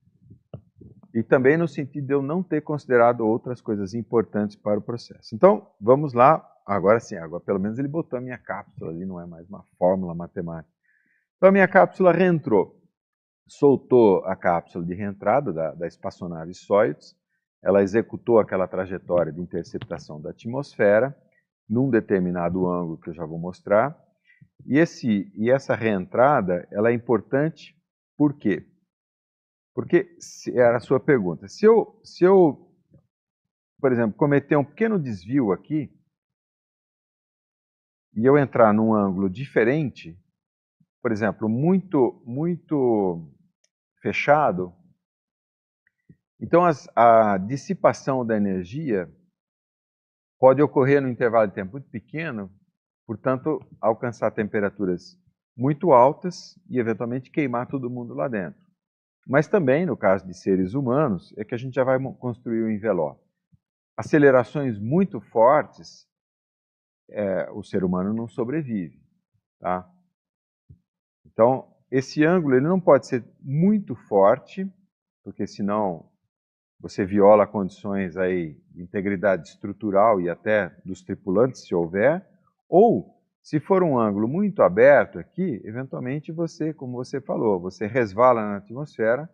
A: e também no sentido de eu não ter considerado outras coisas importantes para o processo. Então, vamos lá, agora sim, agora pelo menos ele botou a minha cápsula ali, não é mais uma fórmula matemática. Então a minha cápsula reentrou. Soltou a cápsula de reentrada da espaçonave Soyuz, ela executou aquela trajetória de interceptação da atmosfera, num determinado ângulo que eu já vou mostrar, e essa reentrada ela é importante por quê? Porque, era a sua pergunta, se eu, por exemplo, cometer um pequeno desvio aqui, e eu entrar num ângulo diferente, por exemplo, muito fechado, então a dissipação da energia pode ocorrer no intervalo de tempo muito pequeno, portanto, alcançar temperaturas muito altas e eventualmente queimar todo mundo lá dentro. Mas também, no caso de seres humanos, é que a gente já vai construir o envelope. Acelerações muito fortes, o ser humano não sobrevive. Tá? Então, esse ângulo ele não pode ser muito forte, porque senão você viola condições aí de integridade estrutural e até dos tripulantes, se houver, ou, se for um ângulo muito aberto aqui, eventualmente você, como você falou, você resvala na atmosfera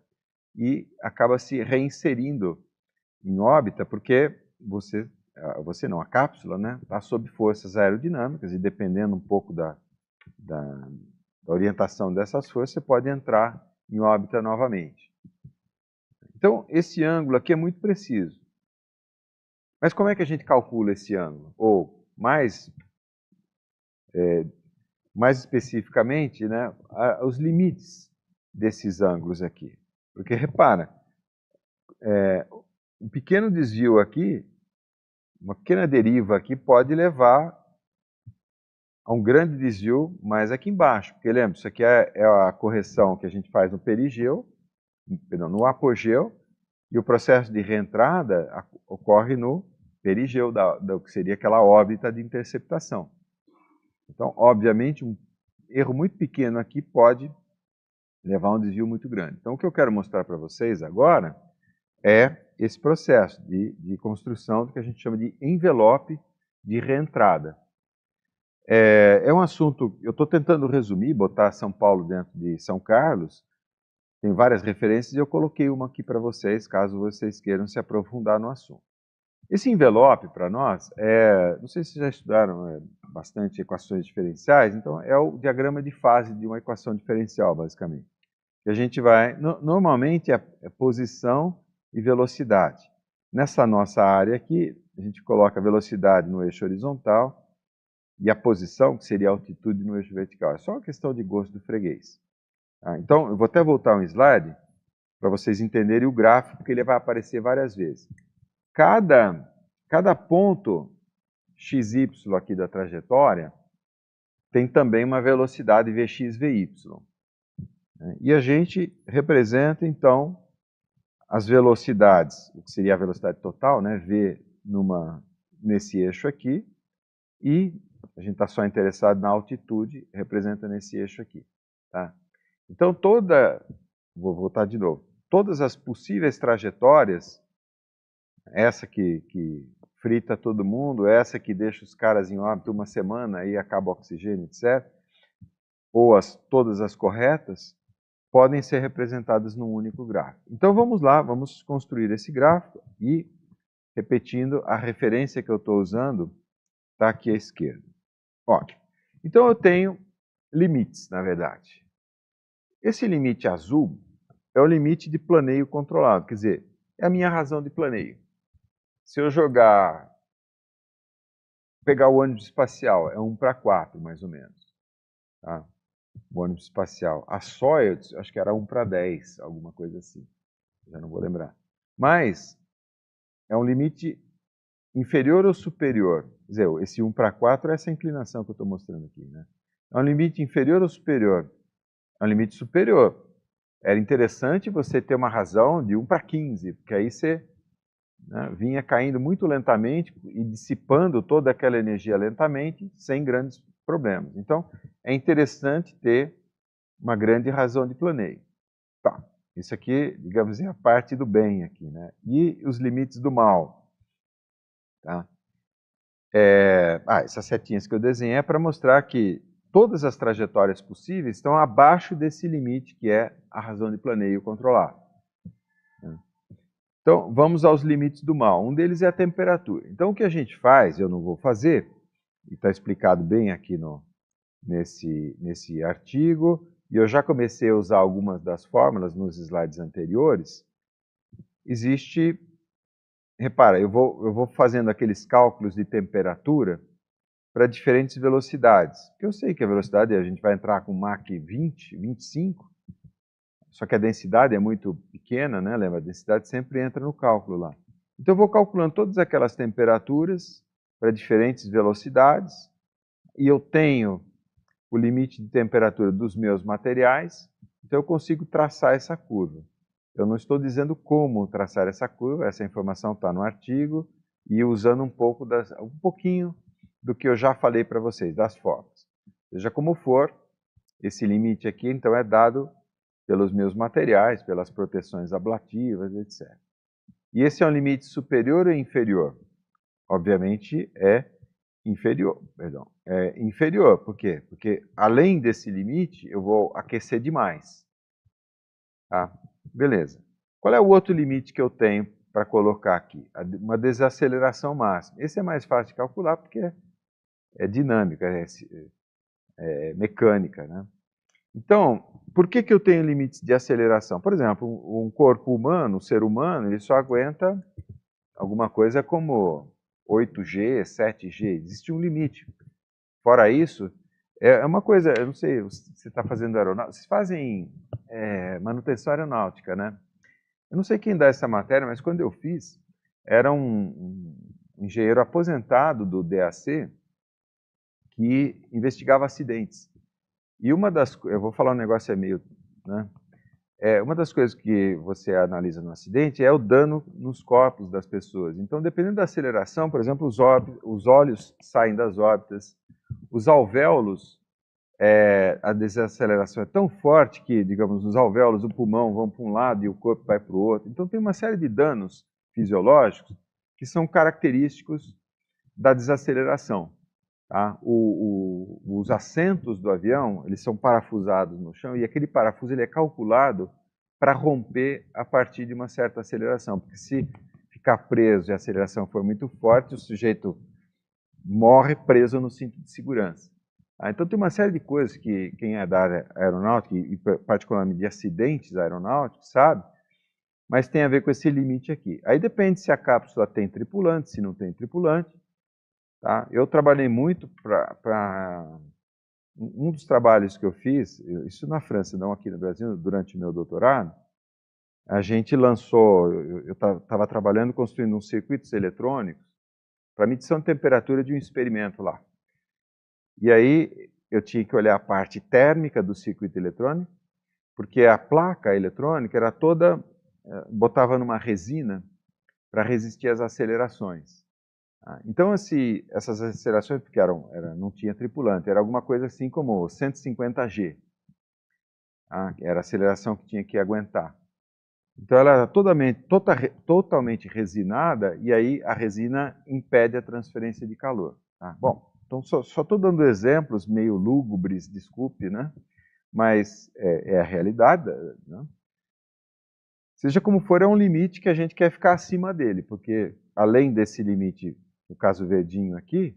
A: e acaba se reinserindo em órbita, porque você não, a cápsula, né, está sob forças aerodinâmicas e dependendo um pouco da orientação dessas forças, você pode entrar em órbita novamente. Então, esse ângulo aqui é muito preciso. Mas como é que a gente calcula esse ângulo? Ou, mais especificamente, né, os limites desses ângulos aqui. Porque, repara, um pequeno desvio aqui, uma pequena deriva aqui pode levar a um grande desvio mais aqui embaixo. Porque, lembra, isso aqui é a correção que a gente faz no perigeu, perdão, no apogeu, e o processo de reentrada ocorre no perigeu, do que seria aquela órbita de interceptação. Então, obviamente, um erro muito pequeno aqui pode levar a um desvio muito grande. Então, o que eu quero mostrar para vocês agora é esse processo de construção do que a gente chama de envelope de reentrada. É um assunto, eu estou tentando resumir, botar São Paulo dentro de São Carlos, tem várias referências e eu coloquei uma aqui para vocês, caso vocês queiram se aprofundar no assunto. Esse envelope, para nós, não sei se vocês já estudaram bastante equações diferenciais, então é o diagrama de fase de uma equação diferencial, basicamente. Que a gente vai, normalmente é posição e velocidade. Nessa nossa área aqui, a gente coloca a velocidade no eixo horizontal e a posição, que seria a altitude, no eixo vertical. É só uma questão de gosto do freguês. Então, eu vou até voltar um slide para vocês entenderem o gráfico, porque ele vai aparecer várias vezes. Cada ponto XY aqui da trajetória tem também uma velocidade Vx, Vy. E a gente representa, então, as velocidades, o que seria a velocidade total, né, V nesse eixo aqui, e a gente está só interessado na altitude, representa nesse eixo aqui. Tá? Então, vou voltar de novo, todas as possíveis trajetórias, essa que frita todo mundo, essa que deixa os caras em órbita uma semana e acaba o oxigênio, etc., ou todas as corretas, podem ser representadas num único gráfico. Então vamos lá, vamos construir esse gráfico e, repetindo, a referência que eu estou usando está aqui à esquerda. Ótimo. Então eu tenho limites, na verdade. Esse limite azul é o limite de planeio controlado, quer dizer, é a minha razão de planeio. Se eu pegar o ônibus espacial, é 1:4, mais ou menos. Tá? O ônibus espacial. A Soyuz, acho que era 1:10, alguma coisa assim. Já não vou lembrar. Mas é um limite inferior ou superior? Quer dizer, esse 1:4 é essa inclinação que eu estou mostrando aqui. Né? É um limite inferior ou superior? É um limite superior. Era interessante você ter uma razão de 1:15, porque aí você vinha caindo muito lentamente e dissipando toda aquela energia lentamente, sem grandes problemas. Então, é interessante ter uma grande razão de planeio. Tá, isso aqui, digamos, é a parte do bem aqui, né? E os limites do mal. Tá? Essas setinhas que eu desenhei é para mostrar que todas as trajetórias possíveis estão abaixo desse limite, que é a razão de planeio controlado. Então, vamos aos limites do mal. Um deles é a temperatura. Então, o que a gente faz, eu não vou fazer, e está explicado bem aqui nesse artigo, e eu já comecei a usar algumas das fórmulas nos slides anteriores. Existe, repara, eu vou fazendo aqueles cálculos de temperatura para diferentes velocidades. Porque eu sei que a velocidade, a gente vai entrar com Mach 20, 25, só que a densidade é muito pequena, né? Lembra? A densidade sempre entra no cálculo lá. Então eu vou calculando todas aquelas temperaturas para diferentes velocidades e eu tenho o limite de temperatura dos meus materiais, então eu consigo traçar essa curva. Eu não estou dizendo como traçar essa curva, essa informação está no artigo e usando um pouquinho do que eu já falei para vocês, das formas. Seja como for, esse limite aqui então é dado pelos meus materiais, pelas proteções ablativas, etc. E esse é um limite superior ou inferior? Obviamente é inferior, perdão. É inferior, por quê? Porque além desse limite, eu vou aquecer demais. Tá? Beleza. Qual é o outro limite que eu tenho para colocar aqui? Uma desaceleração máxima. Esse é mais fácil de calcular porque é dinâmica, é mecânica, né? Então, por que eu tenho limites de aceleração? Por exemplo, um corpo humano, um ser humano, ele só aguenta alguma coisa como 8G, 7G. Existe um limite. Fora isso, é uma coisa, eu não sei, você está fazendo aeronáutica, vocês fazem manutenção aeronáutica, né? Eu não sei quem dá essa matéria, mas quando eu fiz, era um engenheiro aposentado do DAC que investigava acidentes. E eu vou falar um negócio meio, né? Uma das coisas que você analisa no acidente é o dano nos corpos das pessoas. Então, dependendo da aceleração, por exemplo, os olhos saem das órbitas, os alvéolos, a desaceleração é tão forte que, digamos, os alvéolos do pulmão vão para um lado e o corpo vai para o outro. Então, tem uma série de danos fisiológicos que são característicos da desaceleração. Tá? Os assentos do avião, eles são parafusados no chão e aquele parafuso ele é calculado para romper a partir de uma certa aceleração, porque se ficar preso e a aceleração for muito forte, o sujeito morre preso no cinto de segurança. Então tem uma série de coisas que quem é da área aeronáutica, e particularmente de acidentes aeronáuticos, sabe, mas tem a ver com esse limite aqui. Aí depende se a cápsula tem tripulante, se não tem tripulante. Tá? Eu trabalhei muito para... Um dos trabalhos que eu fiz, isso na França, não aqui no Brasil, durante o meu doutorado, a gente lançou, eu estava trabalhando, construindo uns circuitos eletrônicos para medição de temperatura de um experimento lá. E aí eu tinha que olhar a parte térmica do circuito eletrônico, porque a placa eletrônica era toda, botava numa resina para resistir às acelerações. Então, essas acelerações, porque não tinha tripulante, era alguma coisa assim como 150G. Era a aceleração que tinha que aguentar. Então, ela era totalmente resinada, e aí a resina impede a transferência de calor. Bom, então só estou dando exemplos meio lúgubres, desculpe, né? mas é a realidade, né? Seja como for, é um limite que a gente quer ficar acima dele, porque além desse limite, no caso verdinho aqui,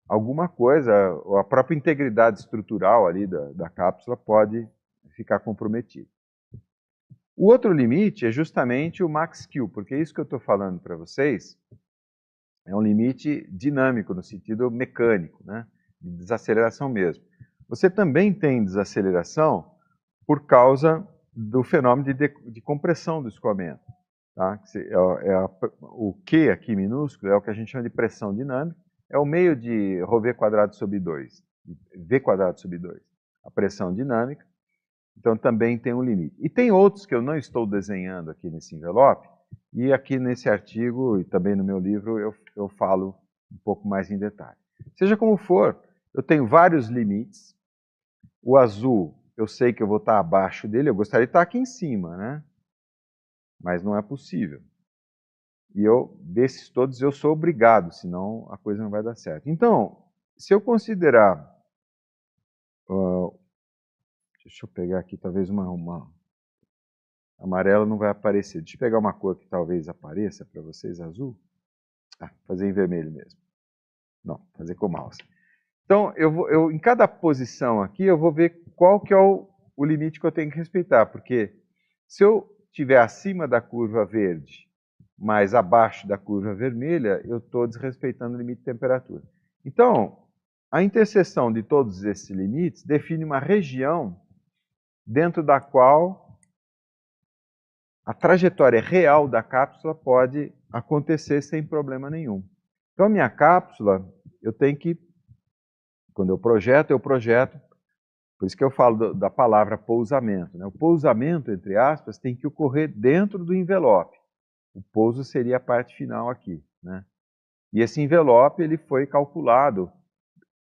A: alguma coisa, ou a própria integridade estrutural ali da cápsula pode ficar comprometida. O outro limite é justamente o max-Q, porque isso que eu estou falando para vocês é um limite dinâmico, no sentido mecânico, né? De desaceleração mesmo. Você também tem desaceleração por causa do fenômeno de compressão do escoamento. Tá? O Q aqui minúsculo é o que a gente chama de pressão dinâmica, é o meio de ρv quadrado sobre 2, v quadrado sobre 2, a pressão dinâmica. Então também tem um limite. E tem outros que eu não estou desenhando aqui nesse envelope, e aqui nesse artigo e também no meu livro eu falo um pouco mais em detalhe. Seja como for, eu tenho vários limites. O azul, eu sei que eu vou estar abaixo dele, eu gostaria de estar aqui em cima, né? Mas não é possível. E desses todos, eu sou obrigado, senão a coisa não vai dar certo. Então, se eu considerar... deixa eu pegar aqui, talvez uma amarela não vai aparecer. Deixa eu pegar uma cor que talvez apareça para vocês, azul. Fazer em vermelho mesmo. Não, fazer com mouse. Então, em cada posição aqui, eu vou ver qual que é o limite que eu tenho que respeitar, porque se eu estiver acima da curva verde, mas abaixo da curva vermelha, eu estou desrespeitando o limite de temperatura. Então, a interseção de todos esses limites define uma região dentro da qual a trajetória real da cápsula pode acontecer sem problema nenhum. Então, a minha cápsula, eu tenho que, quando eu projeto, por isso que eu falo da palavra pousamento, né? O pousamento, entre aspas, tem que ocorrer dentro do envelope. O pouso seria a parte final aqui, né? E esse envelope ele foi calculado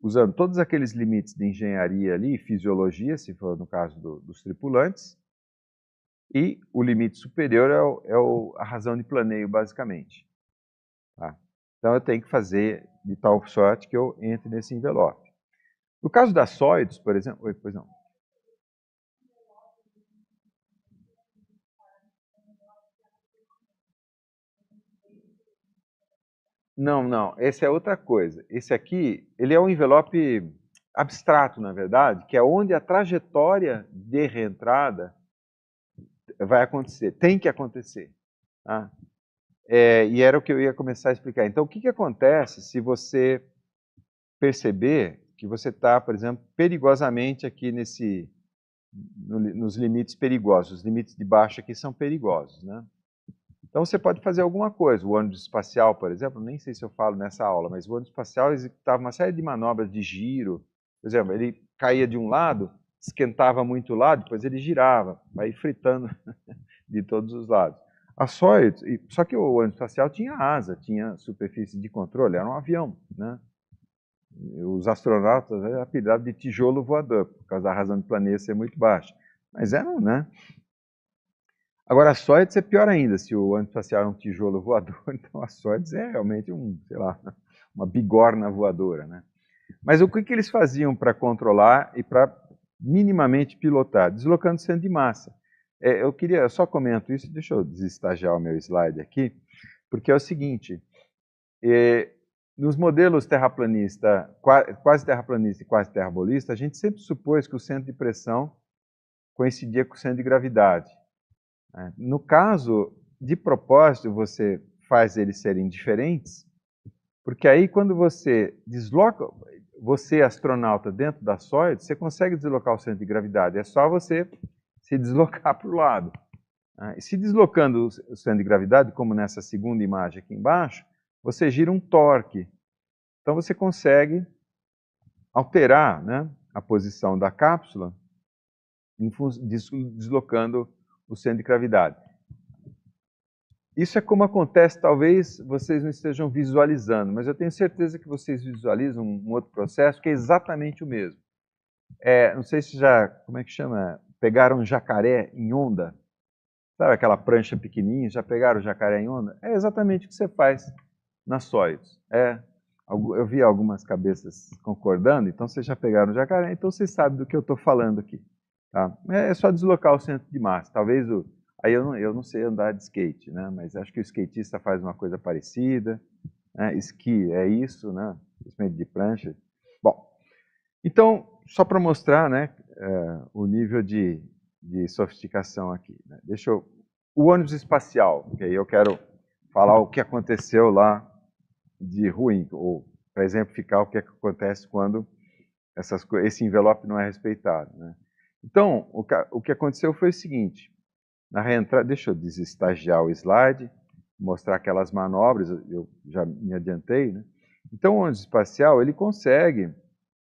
A: usando todos aqueles limites de engenharia ali, fisiologia, se for no caso dos tripulantes, e o limite superior a razão de planeio, basicamente. Tá? Então eu tenho que fazer de tal sorte que eu entre nesse envelope. No caso das sólidos, por exemplo... Oi, pois não. Não, esse é outra coisa. Esse aqui, ele é um envelope abstrato, na verdade, que é onde a trajetória de reentrada vai acontecer, tem que acontecer. Tá? E era o que eu ia começar a explicar. Então, o que acontece se você perceber que você está, por exemplo, perigosamente aqui nos limites perigosos. Os limites de baixo aqui são perigosos, né? Então você pode fazer alguma coisa. O ônibus espacial, por exemplo, nem sei se eu falo nessa aula, mas o ônibus espacial executava uma série de manobras de giro. Por exemplo, ele caía de um lado, esquentava muito o lado, depois ele girava, vai fritando de todos os lados. A Soyuz, só que o ônibus espacial tinha asa, tinha superfície de controle, era um avião, né? Os astronautas eram apelidados de tijolo voador, por causa da razão do planeta ser muito baixa. Mas eram, né? Agora, a Soyuz é pior ainda, se o ônibus espacial é um tijolo voador, então a Soyuz é realmente sei lá, uma bigorna voadora, né? Mas o que eles faziam para controlar e para minimamente pilotar? Deslocando centro de massa. Eu só comento isso, deixa eu desestagiar o meu slide aqui, porque é o seguinte, nos modelos terraplanista, quase terraplanista e quase terrabolista, a gente sempre supôs que o centro de pressão coincidia com o centro de gravidade. No caso, de propósito, você faz eles serem diferentes, porque aí quando você desloca, você astronauta dentro da Soyuz, você consegue deslocar o centro de gravidade, é só você se deslocar para o lado. E se deslocando o centro de gravidade, como nessa segunda imagem aqui embaixo, você gira um torque. Então você consegue alterar, né, a posição da cápsula deslocando o centro de gravidade. Isso é como acontece, talvez vocês não estejam visualizando, mas eu tenho certeza que vocês visualizam um outro processo que é exatamente o mesmo. Não sei se já, como é que chama? Pegaram um jacaré em onda? Sabe aquela prancha pequenininha, já pegaram o jacaré em onda? É exatamente o que você faz na Soyuz. Eu vi algumas cabeças concordando, então vocês já pegaram o jacaré, então vocês sabem do que eu estou falando aqui. Tá? É só deslocar o centro de massa. Talvez aí eu não sei andar de skate, né? Mas acho que o skatista faz uma coisa parecida. Né? Esqui é isso, né? Instrumento de prancha. Bom, então, só para mostrar, né, o nível de sofisticação aqui. Né? O ônibus espacial, que aí eu quero falar o que aconteceu lá de ruim, ou para exemplificar o que acontece quando esse envelope não é respeitado. Né? Então, o que aconteceu foi o seguinte, na reentrada, deixa eu desestagiar o slide, mostrar aquelas manobras, eu já me adiantei, né? Então, o ônibus espacial, ele consegue,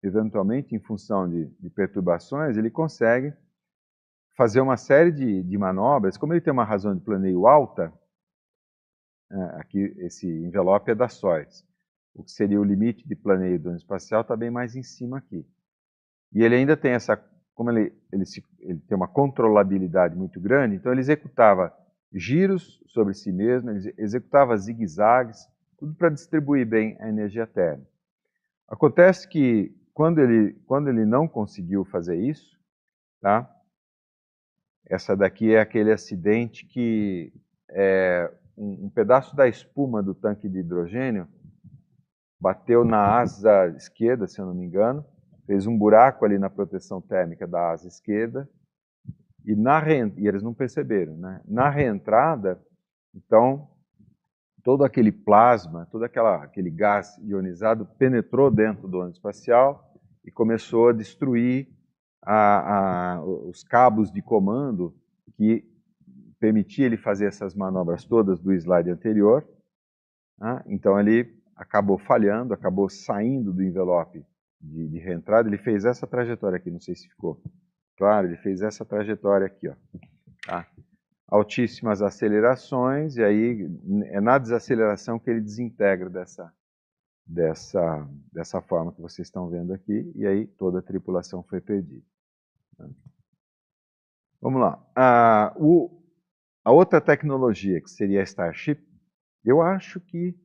A: eventualmente, em função de perturbações, ele consegue fazer uma série de manobras, como ele tem uma razão de planeio alta, aqui esse envelope é das sóides, o que seria o limite de planeio do ônibus espacial está bem mais em cima aqui. E ele ainda tem essa, como ele tem uma controlabilidade muito grande, então ele executava giros sobre si mesmo, ele executava zigue-zagues, tudo para distribuir bem a energia térmica. Acontece que quando ele não conseguiu fazer isso, tá? Essa daqui é aquele acidente que um pedaço da espuma do tanque de hidrogênio bateu na asa esquerda, se eu não me engano, fez um buraco ali na proteção térmica da asa esquerda, e eles não perceberam, né? Na reentrada, então, todo aquele plasma, todo aquele gás ionizado penetrou dentro do ônibus espacial e começou a destruir os cabos de comando que permitia ele fazer essas manobras todas do slide anterior. Né? Então ele acabou falhando, acabou saindo do envelope de reentrada. Ele fez essa trajetória aqui, não sei se ficou claro, ele fez essa trajetória aqui, ó. Tá? Altíssimas acelerações, e aí é na desaceleração que ele desintegra dessa forma que vocês estão vendo aqui, e aí toda a tripulação foi perdida. Vamos lá. A outra tecnologia, que seria a Starship, eu acho que...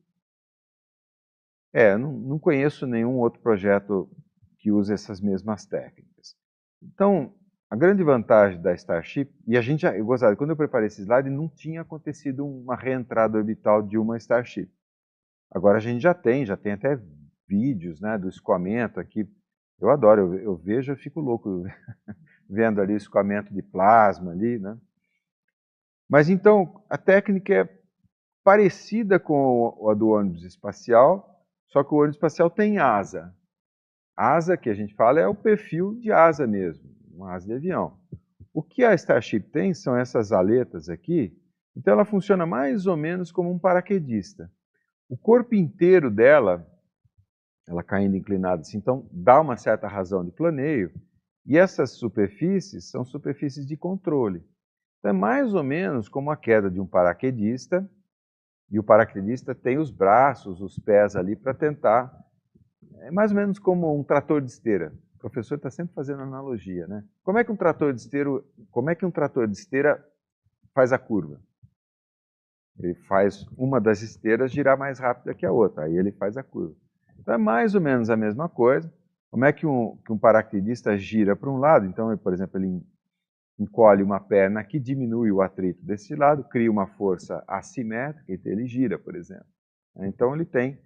A: não conheço nenhum outro projeto que use essas mesmas técnicas. Então, a grande vantagem da Starship, e a gente eu gostava, quando eu preparei esse slide, não tinha acontecido uma reentrada orbital de uma Starship. Agora a gente já tem até vídeos, né, do escoamento aqui. Eu adoro, eu vejo, eu fico louco vendo ali o escoamento de plasma ali, né? Mas então, a técnica é parecida com a do ônibus espacial, só que o ônibus espacial tem asa. Asa, que a gente fala, é o perfil de asa mesmo, uma asa de avião. O que a Starship tem são essas aletas aqui, então ela funciona mais ou menos como um paraquedista. O corpo inteiro dela, ela caindo inclinada assim, então dá uma certa razão de planeio, e essas superfícies são superfícies de controle. Então é mais ou menos como a queda de um paraquedista, e o paraquedista tem os braços, os pés ali para tentar. É mais ou menos como um trator de esteira. O professor está sempre fazendo analogia, né? Como é que um trator de esteira faz a curva? Ele faz uma das esteiras girar mais rápido que a outra, aí ele faz a curva. Então é mais ou menos a mesma coisa. Como é que um paraquedista gira para um lado? Então, por exemplo, ele encolhe uma perna que diminui o atrito desse lado, cria uma força assimétrica e ele gira, por exemplo. Então ele tem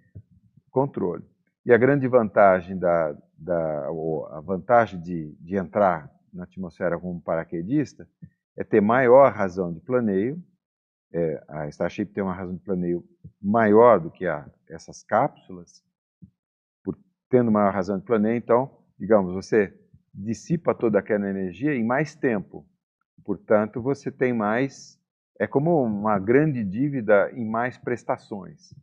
A: controle. E a grande vantagem a vantagem de entrar na atmosfera como paraquedista é ter maior razão de planeio. A Starship tem uma razão de planeio maior do que essas cápsulas. Tendo maior razão de planeio, então, digamos, você dissipa toda aquela energia em mais tempo. Portanto, você tem mais... É como uma grande dívida em mais prestações.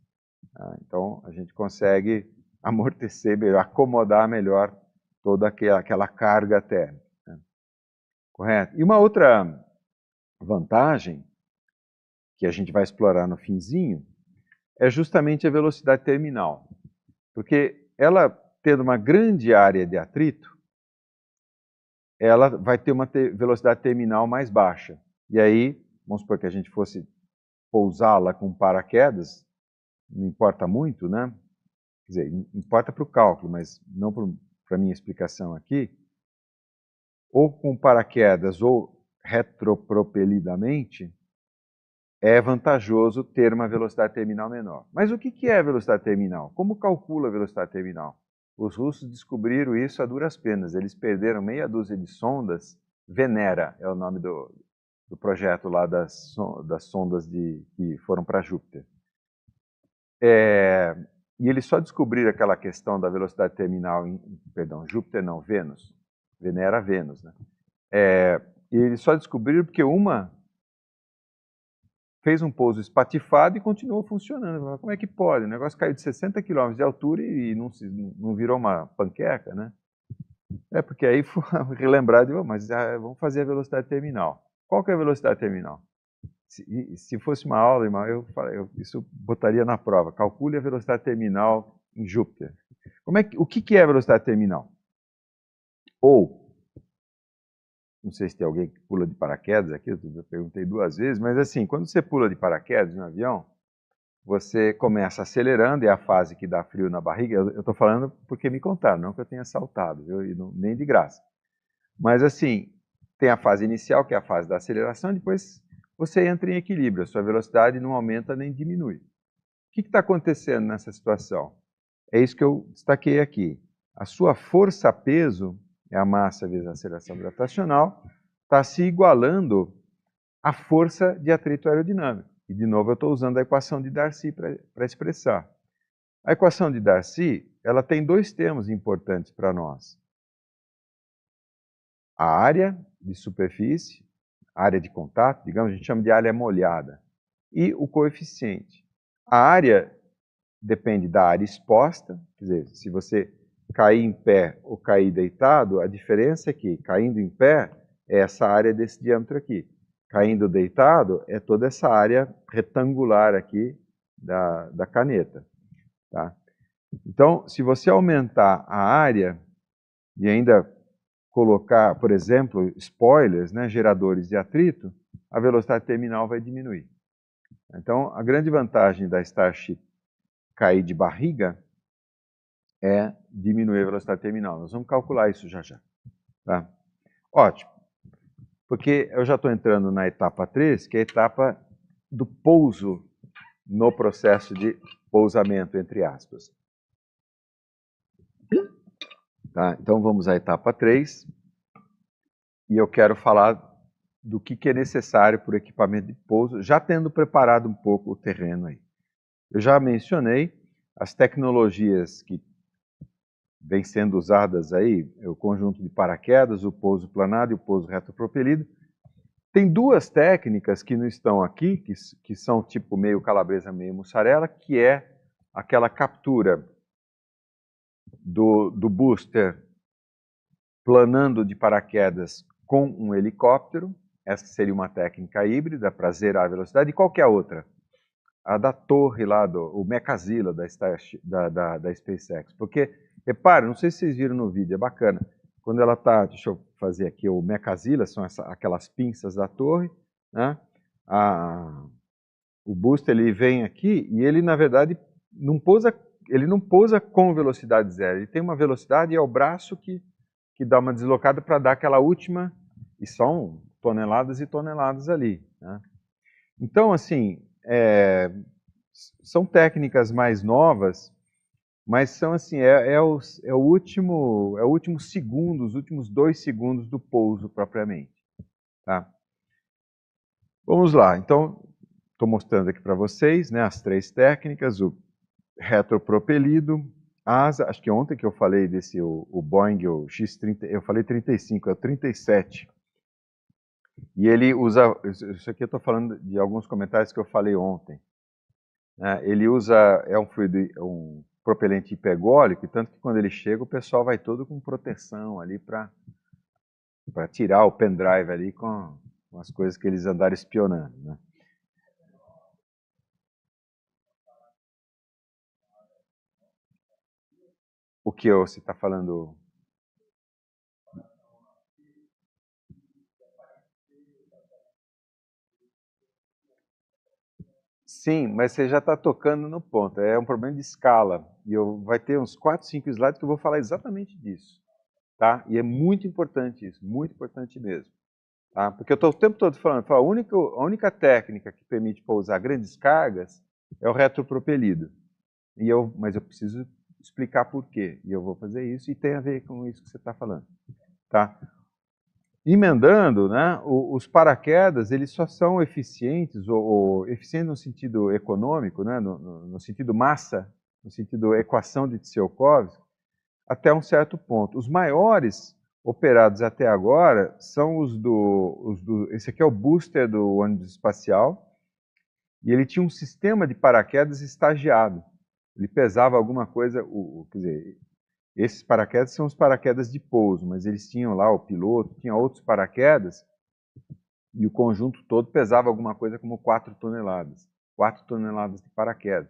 A: Então, a gente consegue amortecer melhor, acomodar melhor toda aquela carga térmica. Né? Correto? E uma outra vantagem, que a gente vai explorar no finzinho, é justamente a velocidade terminal. Porque ela, tendo uma grande área de atrito, ela vai ter uma velocidade terminal mais baixa. E aí, vamos supor que a gente fosse pousá-la com paraquedas, não importa muito, né? Quer dizer, importa para o cálculo, mas não para a minha explicação aqui. ou com paraquedas ou retropropelidamente, é vantajoso ter uma velocidade terminal menor. Mas o que é a velocidade terminal? Como calcula a velocidade terminal? Os russos descobriram isso a duras penas. Eles perderam meia dúzia de sondas. Venera é o nome do projeto lá das sondas que foram para Júpiter. E eles só descobriram aquela questão da velocidade terminal perdão, Júpiter não, Vênus. Venera, Vênus, né? E eles só descobriram porque uma fez um pouso espatifado e continuou funcionando. Como é que pode? O negócio caiu de 60 km de altura e não virou uma panqueca, né? Porque aí foi relembrar de, mas vamos fazer a velocidade terminal. Qual que é a velocidade terminal? Se fosse uma aula, eu isso botaria na prova. Calcule a velocidade terminal em Júpiter. O que é a velocidade terminal? Ou, não sei se tem alguém que pula de paraquedas aqui, eu perguntei 2 vezes, mas assim, quando você pula de paraquedas em um avião, você começa acelerando, é a fase que dá frio na barriga. Eu estou falando porque me contaram, não que eu tenha saltado, nem de graça. Mas assim, tem a fase inicial, que é a fase da aceleração, e depois você entra em equilíbrio, a sua velocidade não aumenta nem diminui. O que está acontecendo nessa situação? É isso que eu destaquei aqui. A sua força-peso, é a massa vezes a aceleração gravitacional, está se igualando à força de atrito aerodinâmico. E, de novo, eu estou usando a equação de Darcy para expressar. A equação de Darcy, ela tem 2 termos importantes para nós. A área de superfície, área de contato, digamos, a gente chama de área molhada, e o coeficiente. A área depende da área exposta, quer dizer, se você cair em pé ou cair deitado, a diferença é que, caindo em pé, é essa área desse diâmetro aqui. Caindo deitado, é toda essa área retangular aqui da caneta. Tá? Então, se você aumentar a área e ainda colocar, por exemplo, spoilers, né, geradores de atrito, a velocidade terminal vai diminuir. Então, a grande vantagem da Starship cair de barriga é diminuir a velocidade terminal. Nós vamos calcular isso já já. Tá? Ótimo. Porque eu já estou entrando na etapa 3, que é a etapa do pouso no processo de pousamento, entre aspas. Tá? Então vamos à etapa 3. E eu quero falar do que é necessário para o equipamento de pouso, já tendo preparado um pouco o terreno aí. Eu já mencionei as tecnologias que vêm sendo usadas aí, o conjunto de paraquedas, o pouso planado e o pouso retropropelido. Tem 2 técnicas que não estão aqui, que são tipo meio calabresa, meio mussarela, que é aquela captura do booster planando de paraquedas com um helicóptero. Essa seria uma técnica híbrida para zerar a velocidade. E qual que é a outra? A da torre lá, o Mechazilla da SpaceX. Porque, repare, não sei se vocês viram no vídeo, é bacana. Quando ela está, deixa eu fazer aqui, o Mechazilla, são aquelas pinças da torre, né? O booster ele vem aqui e ele, na verdade, ele não pousa com velocidade zero. Ele tem uma velocidade e é o braço que dá uma deslocada para dar aquela última, e são toneladas e toneladas ali. Né? Então, assim, são técnicas mais novas, mas são assim, o último segundo, os últimos 2 segundos do pouso propriamente. Tá? Vamos lá, então, estou mostrando aqui para vocês, né, as 3 técnicas, o retropropelido, asa, acho que ontem que eu falei desse, o Boeing, o X-30, eu falei 35, é o 37. E ele usa, isso aqui eu estou falando de alguns comentários que eu falei ontem. Ele usa, é um fluido, um propelente hipergólico, tanto que quando ele chega o pessoal vai todo com proteção ali para tirar o pendrive ali com as coisas que eles andaram espionando. Né? O que você está falando? Sim, mas você já está tocando no ponto. É um problema de escala. E vai ter uns 4, 5 slides que eu vou falar exatamente disso. tá? E é muito importante isso, muito importante mesmo. Tá? Porque eu estou o tempo todo falando, a única técnica que permite pousar grandes cargas é o retropropelido. Mas eu preciso explicar por quê. E eu vou fazer isso e tem a ver com isso que você está falando. Tá? Emendando, né, os paraquedas eles só são eficientes, ou eficientes no sentido econômico, né, no sentido massa, no sentido equação de Tsiolkovsky, até um certo ponto. Os maiores operados até agora são esse aqui é o booster do ônibus espacial, e ele tinha um sistema de paraquedas estagiado. Ele pesava alguma coisa, quer dizer, esses paraquedas são os paraquedas de pouso, mas eles tinham lá o piloto, tinha outros paraquedas, e o conjunto todo pesava alguma coisa como 4 toneladas. 4 toneladas de paraquedas.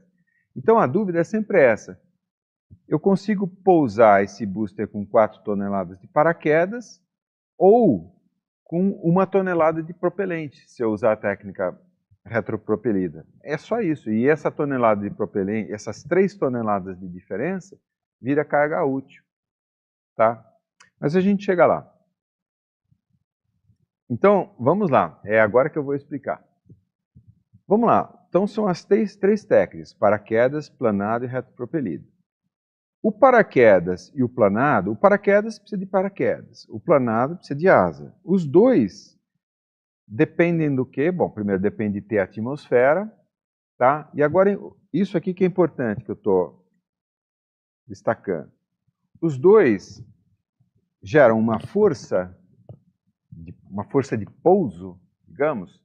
A: Então a dúvida é sempre essa. Eu consigo pousar esse booster com 4 toneladas de paraquedas ou com 1 tonelada de propelente, se eu usar a técnica retropropelida. É só isso. E essa tonelada de propelente, essas 3 toneladas de diferença, vira carga útil. Tá? Mas a gente chega lá. Então, vamos lá. É agora que eu vou explicar. Vamos lá. Então, são as três técnicas: paraquedas, planado e retropropelido. O paraquedas e o planado, o paraquedas precisa de paraquedas, o planado precisa de asa. Os dois dependem do quê? Bom, primeiro depende de ter atmosfera, tá? E agora, isso aqui que é importante que eu estou destacando. Os dois geram uma força de pouso, digamos,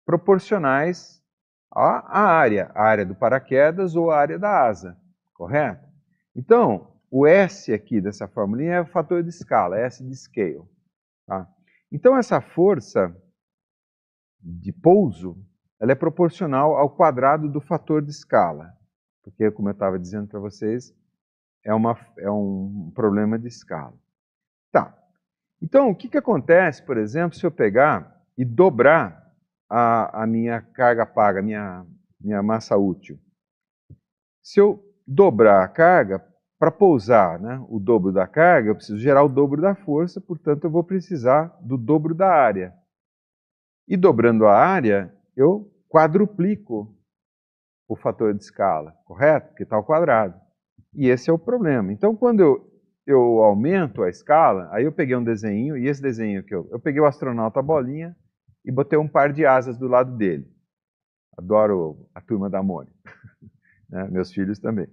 A: proporcionais à área do paraquedas ou à área da asa, correto? Então, o S aqui dessa formulinha é o fator de escala, S de scale. Tá? Então, essa força de pouso, ela é proporcional ao quadrado do fator de escala. Porque, como eu estava dizendo para vocês, é um problema de escala. Tá. Então, o que acontece, por exemplo, se eu pegar e dobrar a minha carga paga, minha massa útil? Se eu dobrar a carga, para pousar, né, o dobro da carga, eu preciso gerar o dobro da força, portanto, eu vou precisar do dobro da área. E dobrando a área, eu quadruplico o fator de escala, correto? Porque está ao quadrado. E esse é o problema. Então, quando eu aumento a escala, aí eu peguei um desenho, e esse desenho aqui, eu peguei o astronauta bolinha e botei um par de asas do lado dele. Adoro a turma da Mônica. Né? Meus filhos também.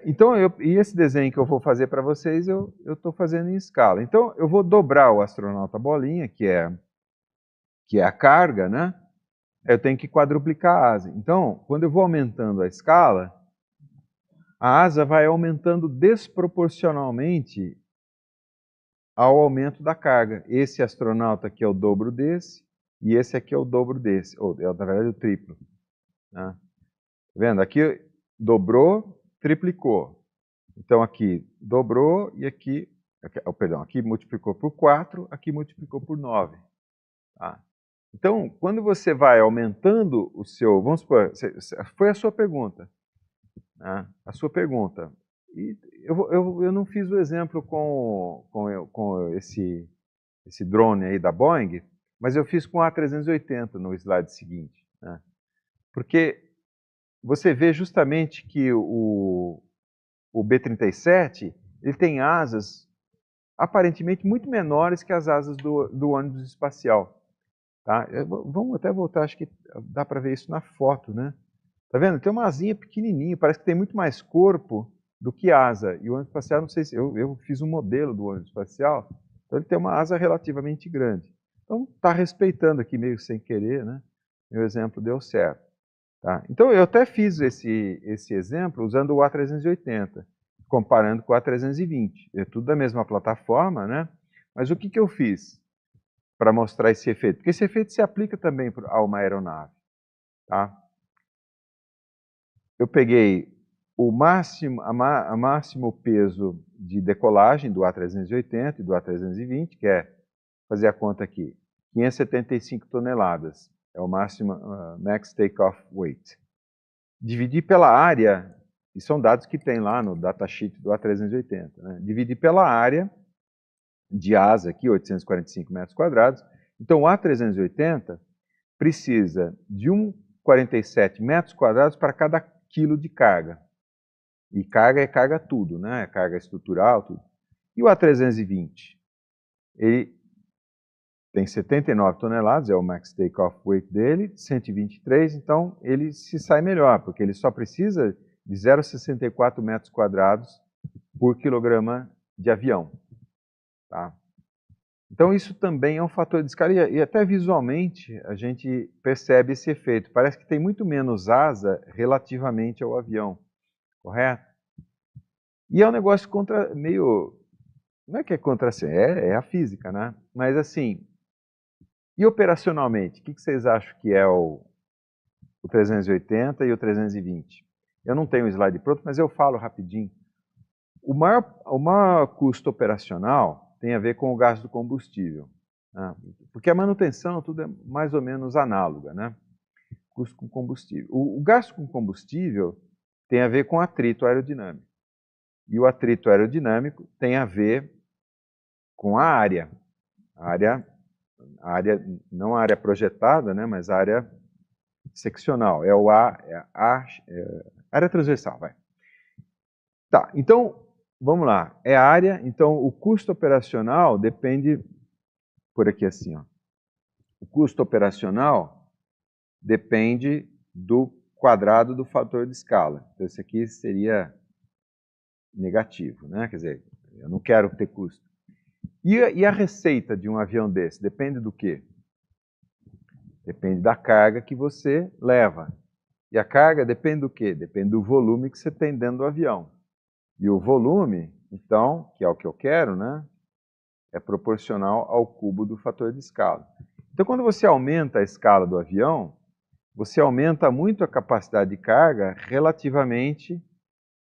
A: Então, e esse desenho que eu vou fazer para vocês, eu estou fazendo em escala. Então, eu vou dobrar o astronauta bolinha, que é a carga, né? Eu tenho que quadruplicar a asa. Então, quando eu vou aumentando a escala, a asa vai aumentando desproporcionalmente ao aumento da carga. Esse astronauta aqui é o dobro desse, e esse aqui é o dobro desse, ou na verdade o triplo. Né? Tá vendo? Aqui dobrou, triplicou. Então aqui dobrou e aqui multiplicou por 4, aqui multiplicou por 9. Tá? Então, quando você vai aumentando o seu... Vamos supor, foi a sua pergunta. Né? A sua pergunta. E eu não fiz o exemplo com esse drone aí da Boeing, mas eu fiz com a A380 no slide seguinte. Né? Porque você vê justamente que o B-37 ele tem asas aparentemente muito menores que as asas do ônibus espacial. Tá? Vamos até voltar, acho que dá para ver isso na foto, né? Tá vendo? Tem uma asinha pequenininha, parece que tem muito mais corpo do que asa. E o ônibus espacial, não sei se... Eu fiz um modelo do ônibus espacial, então ele tem uma asa relativamente grande. Então está respeitando aqui meio sem querer, né? Meu exemplo deu certo. Tá? Então eu até fiz esse exemplo usando o A380, comparando com o A320. É tudo da mesma plataforma, né? Mas o que eu fiz para mostrar esse efeito? Porque esse efeito se aplica também a uma aeronave. Tá? Eu peguei o máximo peso de decolagem do A380 e do A320, que é, fazer a conta aqui, 575 toneladas. É o máximo max takeoff weight. Dividir pela área e são dados que tem lá no datasheet do A380, né? Dividir pela área de asa aqui, 845 metros quadrados. Então, o A380 precisa de 1,47 metros quadrados para cada quilo de carga. E carga é carga tudo, né? É carga estrutural, tudo. E o A320? Ele tem 79 toneladas, é o max take-off weight dele, 123, então ele se sai melhor, porque ele só precisa de 0,64 metros quadrados por quilograma de avião. Tá? Então isso também é um fator de escala, e até visualmente a gente percebe esse efeito. Parece que tem muito menos asa relativamente ao avião, correto? E é um negócio meio... Não é que é contra assim, é a física, né? Mas assim, e operacionalmente, o que vocês acham que é o 380 e o 320? Eu não tenho o slide pronto, mas eu falo rapidinho. O maior custo operacional tem a ver com o gasto do combustível, né? Porque a manutenção tudo é mais ou menos análoga, né? Custo com combustível. O gasto com combustível tem a ver com atrito aerodinâmico. E o atrito aerodinâmico tem a ver com a área. Não a área projetada, né, mas a área seccional. É a área transversal, vai. Tá, então, vamos lá. É a área, então o custo operacional depende, por aqui assim, ó. O custo operacional depende do quadrado do fator de escala. Então, esse aqui seria negativo, né? Quer dizer, eu não quero ter custo. E a receita de um avião desse? Depende do quê? Depende da carga que você leva. E a carga depende do quê? Depende do volume que você tem dentro do avião. E o volume, então, que é o que eu quero, né, é proporcional ao cubo do fator de escala. Então, quando você aumenta a escala do avião, você aumenta muito a capacidade de carga relativamente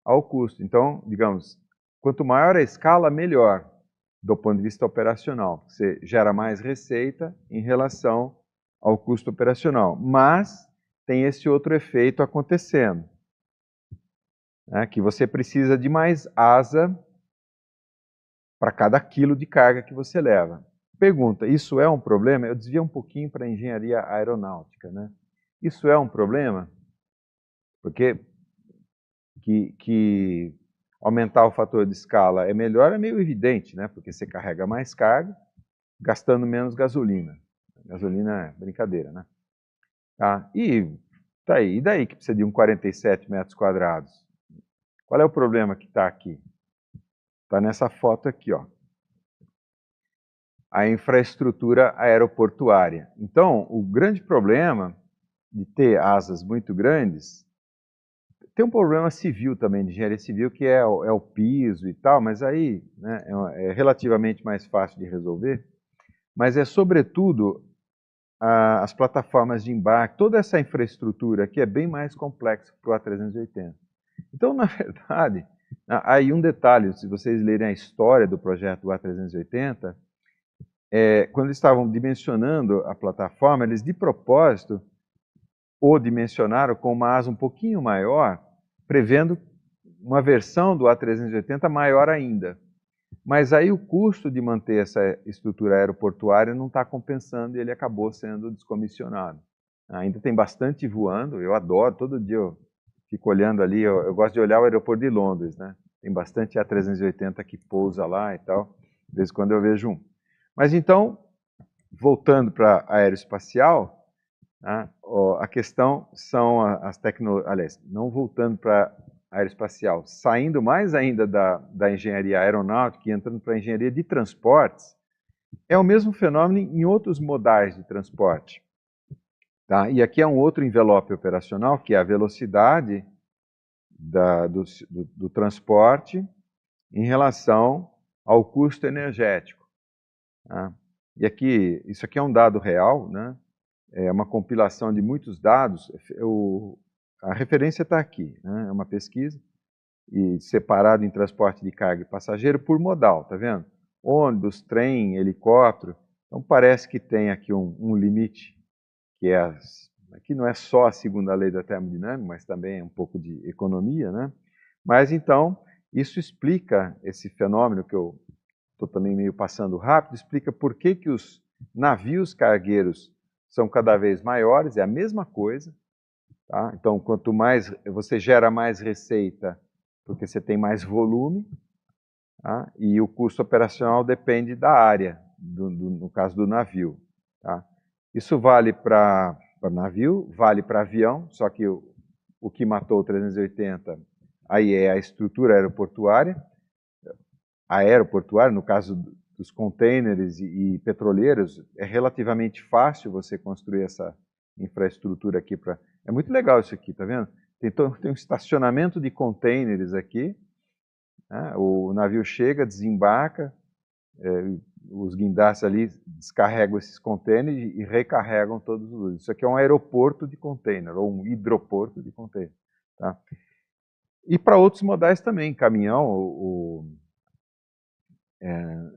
A: ao custo. Então, digamos, quanto maior a escala, melhor, do ponto de vista operacional. Você gera mais receita em relação ao custo operacional. Mas tem esse outro efeito acontecendo, né, que você precisa de mais asa para cada quilo de carga que você leva. Pergunta, isso é um problema? Eu desvio um pouquinho para a engenharia aeronáutica, né? Isso é um problema? Porque que aumentar o fator de escala é melhor, é meio evidente, né? Porque você carrega mais carga, gastando menos gasolina. Gasolina é brincadeira, né? Tá? E daí que precisa de 47 metros quadrados? Qual é o problema que está aqui? Está nessa foto aqui, ó. A infraestrutura aeroportuária. Então, o grande problema de ter asas muito grandes, tem um problema civil também, de engenharia civil, que é o piso e tal, mas aí, né, é relativamente mais fácil de resolver, mas é sobretudo as plataformas de embarque, toda essa infraestrutura aqui é bem mais complexa para o A380. Então, na verdade, aí um detalhe, se vocês lerem a história do projeto do A380, quando eles estavam dimensionando a plataforma, eles de propósito o dimensionaram com uma asa um pouquinho maior, prevendo uma versão do A380 maior ainda. Mas aí o custo de manter essa estrutura aeroportuária não está compensando e ele acabou sendo descomissionado. Ainda tem bastante voando, eu adoro, todo dia eu fico olhando ali, eu gosto de olhar o aeroporto de Londres, né? Tem bastante A380 que pousa lá e tal, de vez em quando eu vejo um. Mas então, voltando para a aeroespacial, né, a questão são as tecnologias, aliás, não voltando para a aeroespacial, saindo mais ainda da engenharia aeronáutica e entrando para a engenharia de transportes, é o mesmo fenômeno em outros modais de transporte. Tá? E aqui é um outro envelope operacional, que é a velocidade do transporte em relação ao custo energético. Tá? E aqui, isso aqui é um dado real, né? É uma compilação de muitos dados. A referência está aqui, né? É uma pesquisa, e separado em transporte de carga e passageiro por modal, tá vendo? Ônibus, trem, helicóptero. Então parece que tem aqui um limite, que aqui não é só a segunda lei da termodinâmica, mas também é um pouco de economia, né? Mas então, isso explica esse fenômeno que eu estou também meio passando rápido, explica por que que os navios cargueiros são cada vez maiores, é a mesma coisa. Tá? Então, quanto mais você gera mais receita, porque você tem mais volume, tá? E o custo operacional depende da área, no caso do navio. Tá? Isso vale para navio, vale para avião, só que o que matou o 380 aí é a estrutura aeroportuária, no caso dos containers e petroleiros, é relativamente fácil você construir essa infraestrutura aqui. É muito legal isso aqui, tá vendo? Tem um estacionamento de containers aqui, né? O navio chega, desembarca, os guindastes ali descarregam esses containers e recarregam todos os. Isso aqui é um aeroporto de container, ou um hidroporto de container. Tá? E para outros modais também, caminhão,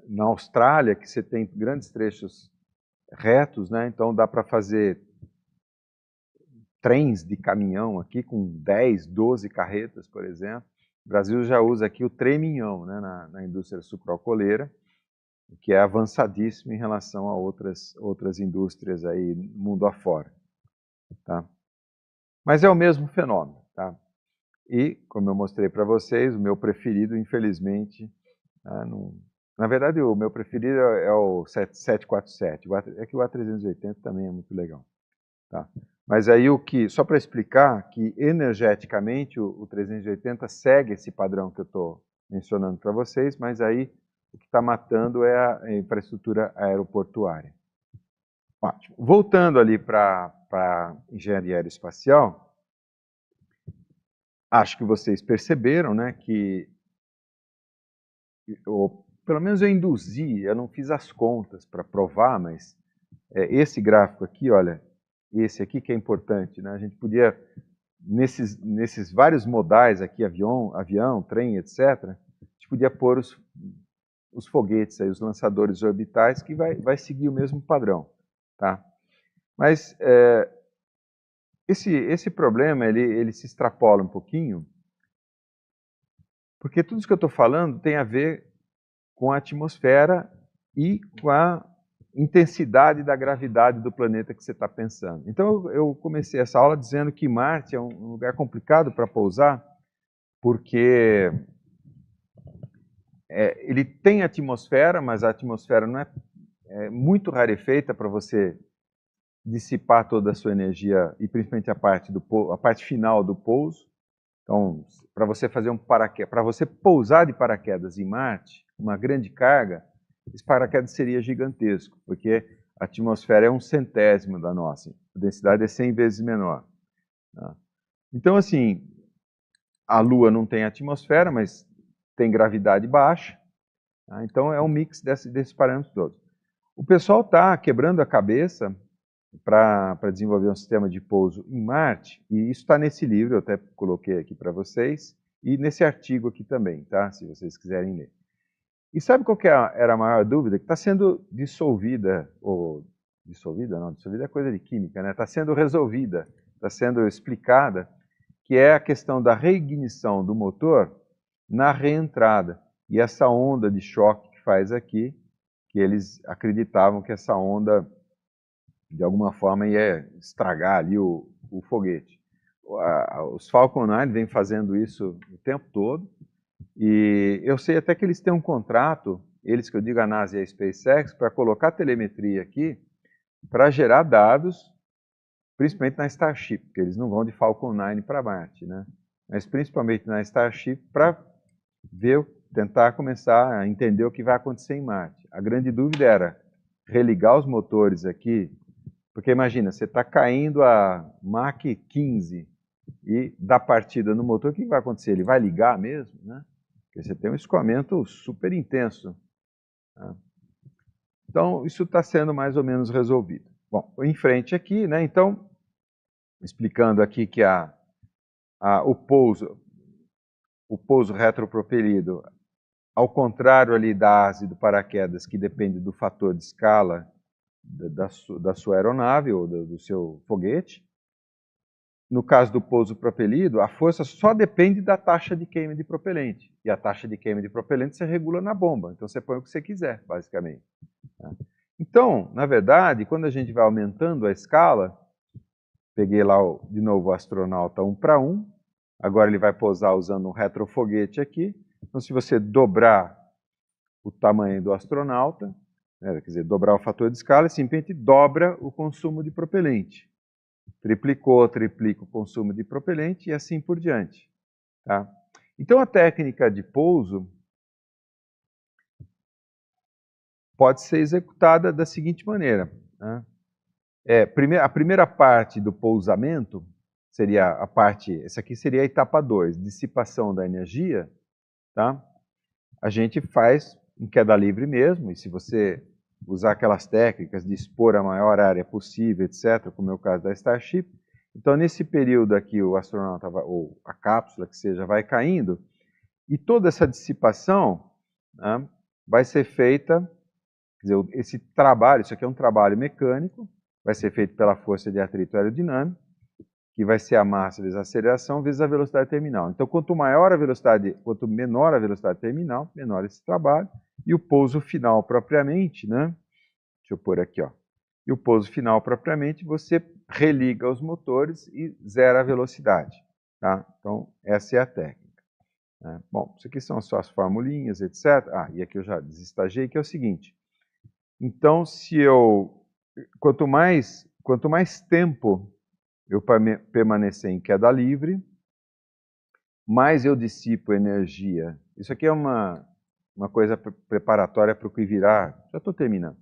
A: na Austrália, que você tem grandes trechos retos, né? Então dá para fazer trens de caminhão aqui com 10, 12 carretas, por exemplo. O Brasil já usa aqui o treminhão, né, na indústria sucroalcooleira, que é avançadíssimo em relação a outras indústrias aí mundo afora. Tá? Mas é o mesmo fenômeno. Tá? E, como eu mostrei para vocês, o meu preferido, infelizmente, na verdade, o meu preferido é o 747. É que o A380 também é muito legal. Tá? Mas aí só para explicar que energeticamente o 380 segue esse padrão que eu estou mencionando para vocês, mas aí o que está matando é a infraestrutura aeroportuária. Ótimo. Voltando ali para a engenharia aeroespacial, acho que vocês perceberam, né, que, pelo menos eu induzi, eu não fiz as contas para provar, mas esse gráfico aqui, olha, esse aqui que é importante, né? A gente podia, nesses vários modais aqui, avião, trem, etc., a gente podia pôr os foguetes, aí, os lançadores orbitais, que vai seguir o mesmo padrão. Tá? Mas esse problema, ele se extrapola um pouquinho, porque tudo isso que eu estou falando tem a ver com a atmosfera e com a intensidade da gravidade do planeta que você está pensando. Então, eu comecei essa aula dizendo que Marte é um lugar complicado para pousar, porque ele tem atmosfera, mas a atmosfera não é muito rarefeita para você dissipar toda a sua energia, e principalmente a parte final do pouso. Então, para você fazer para você pousar de paraquedas em Marte, uma grande carga, esse paraquedas seria gigantesco, porque a atmosfera é 1/100º da nossa, a densidade é 100 vezes menor. Tá? Então, assim, a Lua não tem atmosfera, mas tem gravidade baixa, tá? Então é um mix desses parâmetros todos. O pessoal está quebrando a cabeça para desenvolver um sistema de pouso em Marte, e isso está nesse livro, eu até coloquei aqui para vocês, e nesse artigo aqui também, tá? Se vocês quiserem ler. E sabe qual que era a maior dúvida? Que está sendo dissolvida é coisa de química, né? Está sendo resolvida, está sendo explicada, que é a questão da reignição do motor na reentrada. E essa onda de choque que faz aqui, que eles acreditavam que essa onda, de alguma forma, ia estragar ali o foguete. Os Falcon 9 vêm fazendo isso o tempo todo, e eu sei até que eles têm um contrato, eles que eu digo a NASA e a SpaceX, para colocar telemetria aqui, para gerar dados, principalmente na Starship, porque eles não vão de Falcon 9 para Marte, né? Mas principalmente na Starship, para tentar começar a entender o que vai acontecer em Marte. A grande dúvida era religar os motores aqui, porque imagina, você está caindo a Mach 15 e dá partida no motor, o que vai acontecer? Ele vai ligar mesmo, né? Porque você tem um escoamento super intenso. Tá? Então, isso está sendo mais ou menos resolvido. Bom, em frente aqui, né? Então, explicando aqui que o pouso retropropelido, ao contrário ali da asa do paraquedas, que depende do fator de escala da sua aeronave ou do seu foguete, no caso do pouso propelido, a força só depende da taxa de queima de propelente. E a taxa de queima de propelente você regula na bomba. Então você põe o que você quiser, basicamente. Então, na verdade, quando a gente vai aumentando a escala, peguei lá de novo o astronauta 1 para 1, agora ele vai pousar usando um retrofoguete aqui. Então, se você dobrar o tamanho do astronauta, né, quer dizer, dobrar o fator de escala, simplesmente dobra o consumo de propelente. Triplicou, triplica o consumo de propelente e assim por diante. Tá? Então, a técnica de pouso pode ser executada da seguinte maneira. Né? A primeira parte do pousamento seria a parte, essa aqui seria a etapa 2, dissipação da energia. Tá? A gente faz em queda livre mesmo, e se você usar aquelas técnicas de expor a maior área possível, etc., como é o caso da Starship, então nesse período aqui o astronauta, ou a cápsula que seja, vai caindo, e toda essa dissipação, né, vai ser feita, quer dizer, esse trabalho, isso aqui é um trabalho mecânico, vai ser feito pela força de atrito aerodinâmico, que vai ser a massa vezes a aceleração vezes a velocidade terminal. Então, quanto maior a velocidade, quanto menor a velocidade terminal, menor esse trabalho. E o pouso final propriamente, né? Deixa eu pôr aqui, ó. E o pouso final propriamente, você religa os motores e zera a velocidade. Tá? Então, essa é a técnica. Né? Bom, isso aqui são só as formulinhas, etc. Ah, e aqui eu já desestagiei, que é o seguinte. Então, quanto mais tempo eu permanecer em queda livre, mais eu dissipo energia. Isso aqui é uma coisa preparatória para o que virá. Já estou terminando.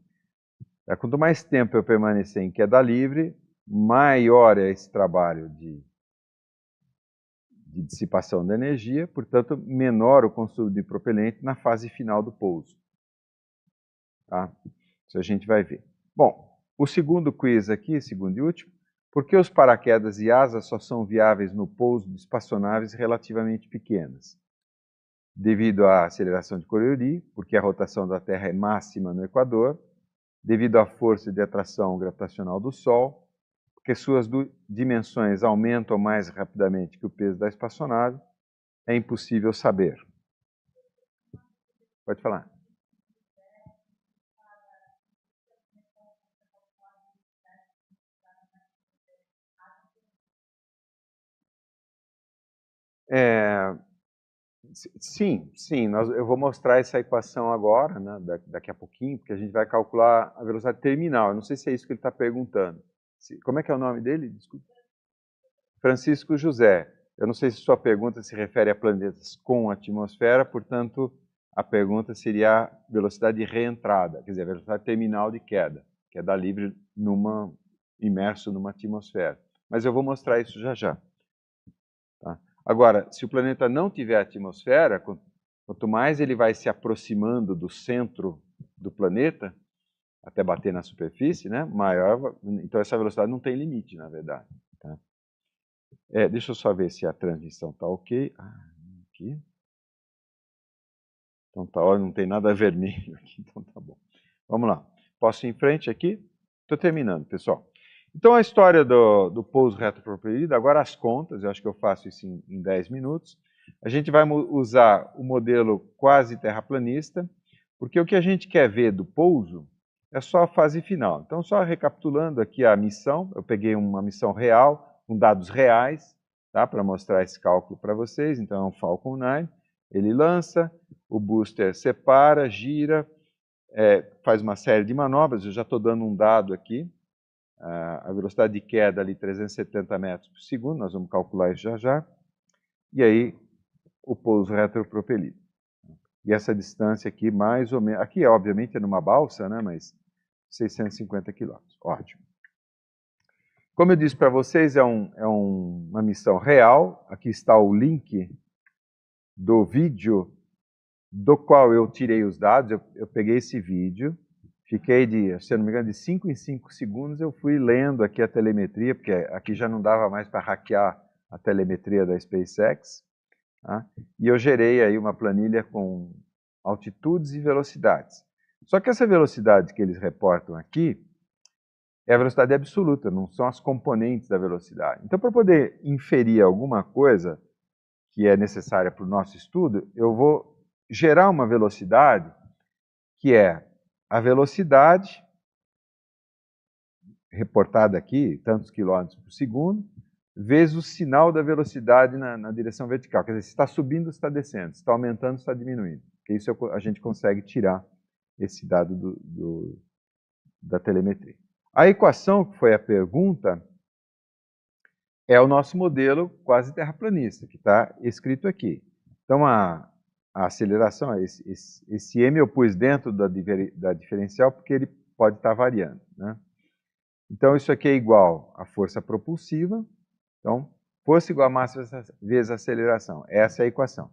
A: Quanto mais tempo eu permanecer em queda livre, maior é esse trabalho de dissipação da energia, portanto, menor o consumo de propelente na fase final do pouso. Tá? Isso a gente vai ver. Bom, o segundo quiz aqui, segundo e último, por que os paraquedas e asas só são viáveis no pouso de espaçonaves relativamente pequenas? Devido à aceleração de Coriolis, porque a rotação da Terra é máxima no Equador, devido à força de atração gravitacional do Sol, porque suas dimensões aumentam mais rapidamente que o peso da espaçonave, é impossível saber. Pode falar. Sim, eu vou mostrar essa equação agora, né, daqui a pouquinho, porque a gente vai calcular a velocidade terminal. Eu não sei se é isso que ele está perguntando. Como é que é o nome dele? Desculpa. Francisco José. Eu não sei se sua pergunta se refere a planetas com atmosfera, portanto, a pergunta seria a velocidade de reentrada, quer dizer, a velocidade terminal de queda livre imerso numa atmosfera. Mas eu vou mostrar isso já já. Tá? Agora, se o planeta não tiver atmosfera, quanto mais ele vai se aproximando do centro do planeta, até bater na superfície, né, maior. Então essa velocidade não tem limite, na verdade. Tá? Deixa eu só ver se a transmissão está ok. Aqui. Então tá, olha, não tem nada vermelho aqui, então tá bom. Vamos lá. Posso ir em frente aqui? Estou terminando, pessoal. Então a história do pouso retropropelido, agora as contas, eu acho que eu faço isso em 10 minutos. A gente vai usar o modelo quase terraplanista, porque o que a gente quer ver do pouso é só a fase final. Então, só recapitulando aqui a missão, eu peguei uma missão real, com dados reais, tá, para mostrar esse cálculo para vocês. Então, é um Falcon 9, ele lança, o booster separa, gira, faz uma série de manobras. Eu já estou dando um dado aqui, a velocidade de queda ali 370 metros por segundo, nós vamos calcular isso já já, e aí o pouso retropropelido. E essa distância aqui, mais ou menos, aqui obviamente é numa balsa, né, mas 650 quilômetros, ótimo. Como eu disse para vocês, é uma missão real, aqui está o link do vídeo do qual eu tirei os dados, eu peguei esse vídeo, fiquei se eu não me engano, de 5 em 5 segundos, eu fui lendo aqui a telemetria, porque aqui já não dava mais para hackear a telemetria da SpaceX, tá? E eu gerei aí uma planilha com altitudes e velocidades. Só que essa velocidade que eles reportam aqui é a velocidade absoluta, não são as componentes da velocidade. Então, para poder inferir alguma coisa que é necessária para o nosso estudo, eu vou gerar uma velocidade que é a velocidade reportada aqui, tantos quilômetros por segundo, vezes o sinal da velocidade na direção vertical. Quer dizer, se está subindo ou se está descendo, se está aumentando ou se está diminuindo. Porque isso a gente consegue tirar esse dado da telemetria. A equação, que foi a pergunta, é o nosso modelo quase terraplanista, que está escrito aqui. Então, a aceleração, esse m eu pus dentro da diferencial porque ele pode estar variando, né? Então, isso aqui é igual à força propulsiva. Então, força igual a massa vezes a aceleração. Essa é a equação.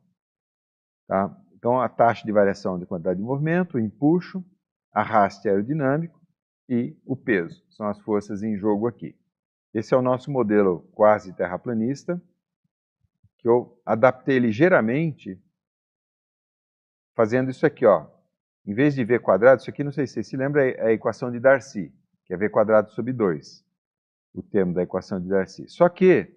A: Tá? Então, a taxa de variação de quantidade de movimento, o empuxo, arraste aerodinâmico e o peso. São as forças em jogo aqui. Esse é o nosso modelo quase terraplanista, que eu adaptei ligeiramente fazendo isso aqui, ó. Em vez de v quadrado, isso aqui, não sei se você se lembra, é a equação de Darcy, que é v quadrado sobre 2, o termo da equação de Darcy. Só que,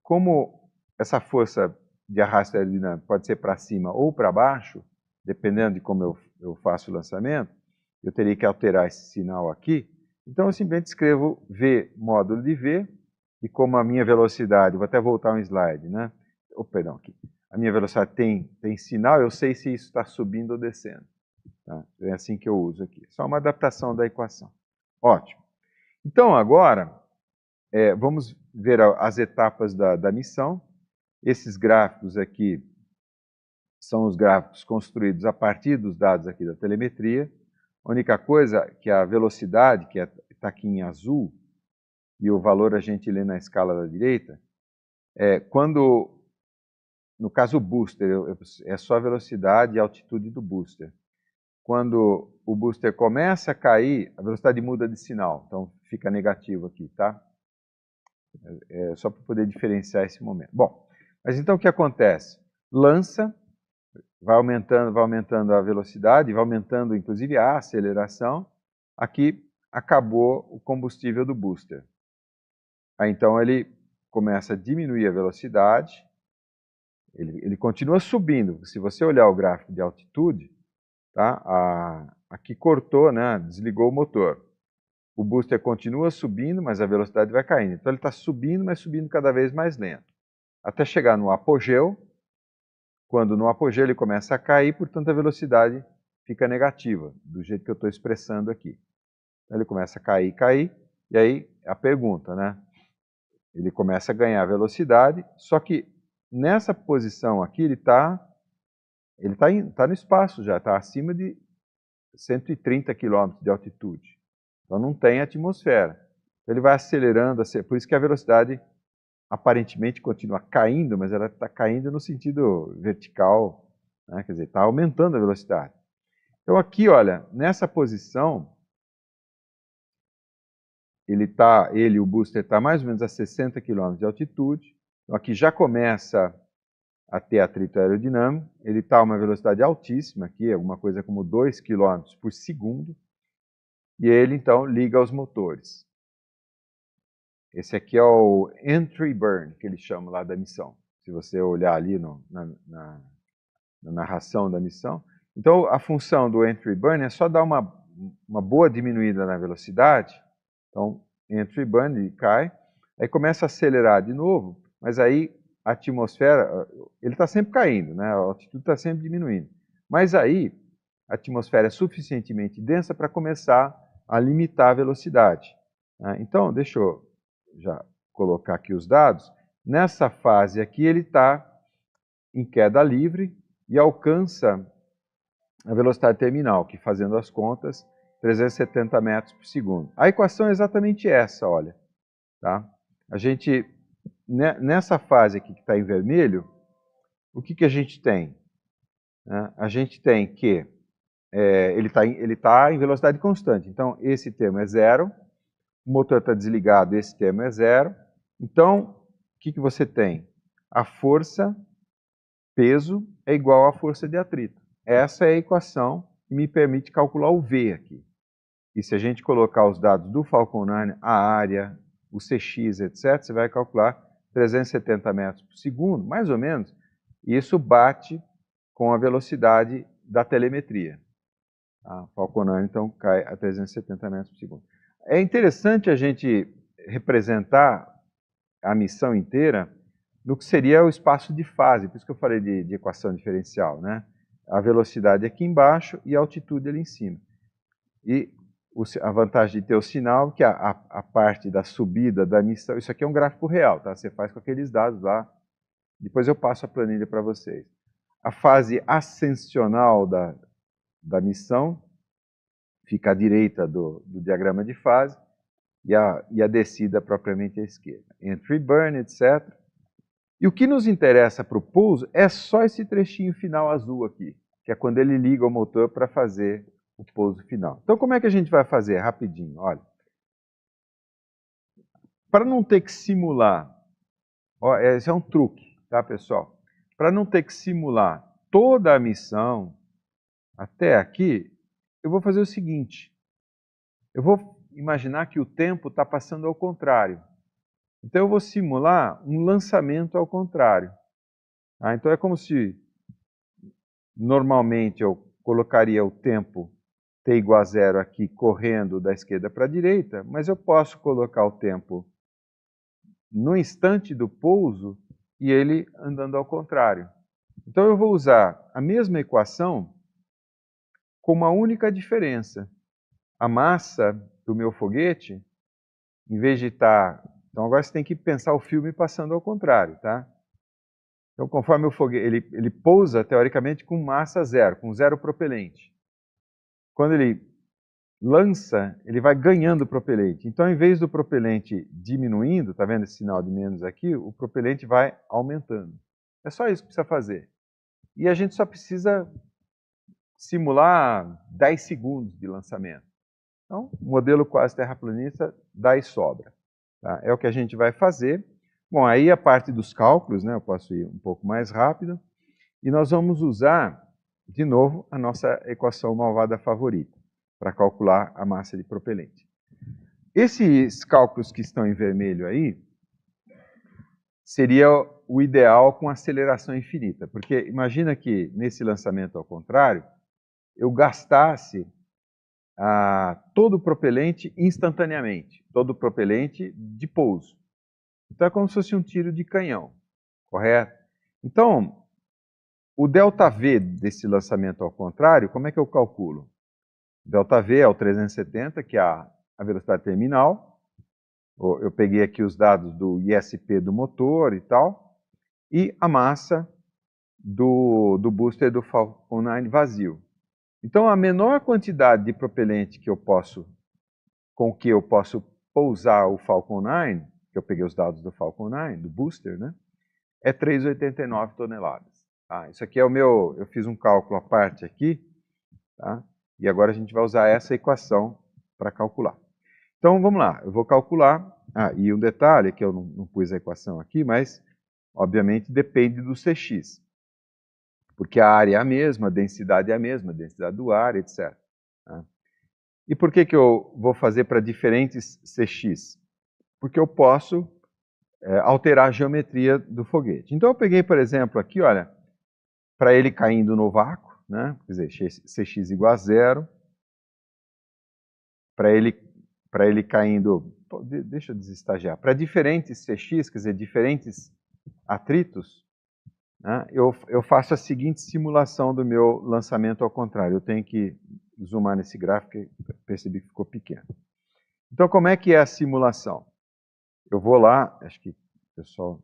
A: como essa força de arrasto aerodinâmico pode ser para cima ou para baixo, dependendo de como eu faço o lançamento, eu teria que alterar esse sinal aqui. Então, eu simplesmente escrevo v módulo de v, e como a minha velocidade, vou até voltar um slide, né? Oh, perdão, aqui. A minha velocidade tem sinal, eu sei se isso está subindo ou descendo. Tá? É assim que eu uso aqui. Só uma adaptação da equação. Ótimo. Então, agora, vamos ver as etapas da missão. Esses gráficos aqui são os gráficos construídos a partir dos dados aqui da telemetria. A única coisa que a velocidade, que está aqui em azul, e o valor a gente lê na escala da direita, quando, no caso o booster, é só a velocidade e a altitude do booster. Quando o booster começa a cair, a velocidade muda de sinal, então fica negativo aqui, tá? Só para poder diferenciar esse momento. Bom, mas então o que acontece? Lança, vai aumentando a velocidade, vai aumentando inclusive a aceleração. Aqui acabou o combustível do booster. Aí então ele começa a diminuir a velocidade, ele continua subindo. Se você olhar o gráfico de altitude, tá? Aqui cortou, né? Desligou o motor. O booster continua subindo, mas a velocidade vai caindo. Então ele está subindo, mas subindo cada vez mais lento. Até chegar no apogeu. Quando no apogeu ele começa a cair, portanto a velocidade fica negativa, do jeito que eu estou expressando aqui. Então ele começa a cair, e aí a pergunta, né? Ele começa a ganhar velocidade, só que nessa posição aqui ele tá no espaço já, está acima de 130 km de altitude. Então não tem atmosfera. Então, ele vai acelerando, por isso que a velocidade aparentemente continua caindo, mas ela está caindo no sentido vertical, né? Quer dizer, está aumentando a velocidade. Então aqui, olha, nessa posição, o booster está mais ou menos a 60 km de altitude. Então aqui já começa a ter atrito aerodinâmico. Ele está a uma velocidade altíssima aqui, alguma coisa como 2 km por segundo. E ele então liga aos motores. Esse aqui é o entry burn, que eles chamam lá da missão. Se você olhar ali na narração da missão. Então, a função do entry burn é só dar uma boa diminuída na velocidade. Então, entry burn, ele cai. Aí começa a acelerar de novo, mas aí a atmosfera, ele está sempre caindo, né? A altitude está sempre diminuindo. Mas aí, a atmosfera é suficientemente densa para começar a limitar a velocidade. Então, deixa eu já colocar aqui os dados. Nessa fase aqui, ele está em queda livre e alcança a velocidade terminal, que fazendo as contas, 370 metros por segundo. A equação é exatamente essa, olha. Tá? A gente, nessa fase aqui que está em vermelho, o que a gente tem? A gente tem que ele tá em velocidade constante. Então, esse termo é zero. O motor está desligado, esse termo é zero. Então, o que você tem? A força, peso, é igual à força de atrito. Essa é a equação que me permite calcular o V aqui. e se a gente colocar os dados do Falcon 9, a área, o CX, etc., você vai calcular 370 metros por segundo, mais ou menos, e isso bate com a velocidade da telemetria. A Falcon 9, então, cai a 370 metros por segundo. É interessante a gente representar a missão inteira no que seria o espaço de fase, por isso que eu falei de equação diferencial, né? A velocidade aqui embaixo e a altitude ali em cima. E a vantagem de ter o sinal, que a parte da subida da missão, isso aqui é um gráfico real, tá? Você faz com aqueles dados lá, depois eu passo a planilha para vocês. A fase ascensional da missão fica à direita do diagrama de fase, e a descida propriamente à esquerda. Entry, burn, etc. E o que nos interessa para o pouso é só esse trechinho final azul aqui, que é quando ele liga o motor para fazer o pouso final. Então, como é que a gente vai fazer? Rapidinho, olha. Para não ter que simular, ó, esse é um truque, tá, pessoal? Para não ter que simular toda a missão até aqui, eu vou fazer o seguinte. Eu vou imaginar que o tempo está passando ao contrário. Então eu vou simular um lançamento ao contrário. Então é como se normalmente eu colocaria o tempo t igual a 0 aqui correndo da esquerda para a direita, mas eu posso colocar o tempo no instante do pouso e ele andando ao contrário. Então eu vou usar a mesma equação com uma única diferença. A massa do meu foguete, em vez de estar... Então agora você tem que pensar o filme passando ao contrário, tá? Então conforme o foguete, ele pousa teoricamente com massa zero, com zero propelente. Quando ele lança, ele vai ganhando propelente. Então, em vez do propelente diminuindo, tá vendo esse sinal de menos aqui? O propelente vai aumentando. É só isso que precisa fazer. E a gente só precisa simular 10 segundos de lançamento. Então, o modelo quase terraplanista dá e sobra. Tá? É o que a gente vai fazer. Bom, aí a parte dos cálculos, né, eu posso ir um pouco mais rápido. E nós vamos usar, de novo, a nossa equação malvada favorita, para calcular a massa de propelente. Esses cálculos que estão em vermelho aí, seria o ideal com aceleração infinita. Porque imagina que, nesse lançamento ao contrário, eu gastasse todo o propelente instantaneamente, todo o propelente de pouso. Então é como se fosse um tiro de canhão, correto? Então, o ΔV desse lançamento ao contrário, como é que eu calculo? ΔV é o 370, que é a velocidade terminal. Eu peguei aqui os dados do ISP do motor e tal, e a massa do booster do Falcon 9 vazio. Então, a menor quantidade de propelente com que eu posso pousar o Falcon 9, que eu peguei os dados do Falcon 9, do booster, né, é 3,89 toneladas. Tá? Isso aqui é o meu, eu fiz um cálculo à parte aqui, tá? E agora a gente vai usar essa equação para calcular. Então, vamos lá, eu vou calcular, e um detalhe, que eu não pus a equação aqui, mas, obviamente, depende do CX. Porque a área é a mesma, a densidade é a mesma, a densidade do ar, etc. Tá? E por que eu vou fazer para diferentes CX? Porque eu posso alterar a geometria do foguete. Então, eu peguei, por exemplo, aqui, olha, para ele caindo no vácuo, né? Quer dizer, CX igual a 0, para ele caindo, deixa eu desestagiar, para diferentes CX, quer dizer, diferentes atritos, né, eu faço a seguinte simulação do meu lançamento ao contrário. Eu tenho que zoomar nesse gráfico e percebi que ficou pequeno. Então, como é que é a simulação? Eu vou lá, acho que o pessoal,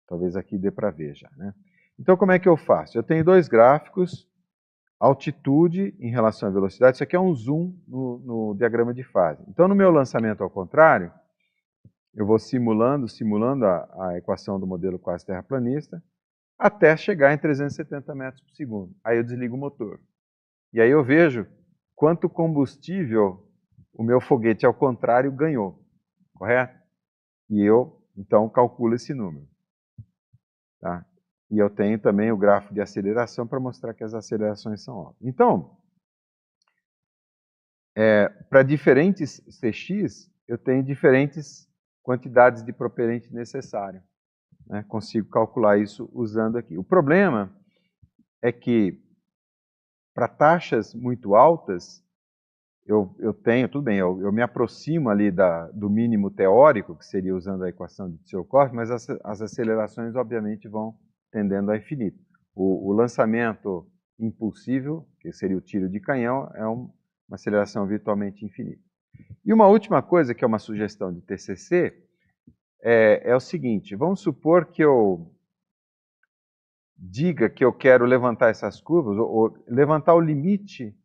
A: talvez aqui dê para ver já, né? Então, como é que eu faço? Eu tenho dois gráficos, altitude em relação à velocidade. Isso aqui é um zoom no diagrama de fase. Então, no meu lançamento ao contrário, eu vou simulando a equação do modelo quase terraplanista, até chegar em 370 metros por segundo. Aí eu desligo o motor. E aí eu vejo quanto combustível o meu foguete ao contrário ganhou, correto? E eu, então, calculo esse número. Tá? E eu tenho também o gráfico de aceleração para mostrar que as acelerações são óbvias. Então, para diferentes CX, eu tenho diferentes quantidades de propelente necessário. Né? Consigo calcular isso usando aqui. O problema é que, para taxas muito altas, eu tenho, tudo bem, eu me aproximo ali do mínimo teórico, que seria usando a equação de Tsirkov, mas as acelerações, obviamente, vão tendendo a infinito. O lançamento impulsível, que seria o tiro de canhão, é uma aceleração virtualmente infinita. E uma última coisa, que é uma sugestão de TCC, é o seguinte: vamos supor que eu diga que eu quero levantar essas curvas, ou levantar o limite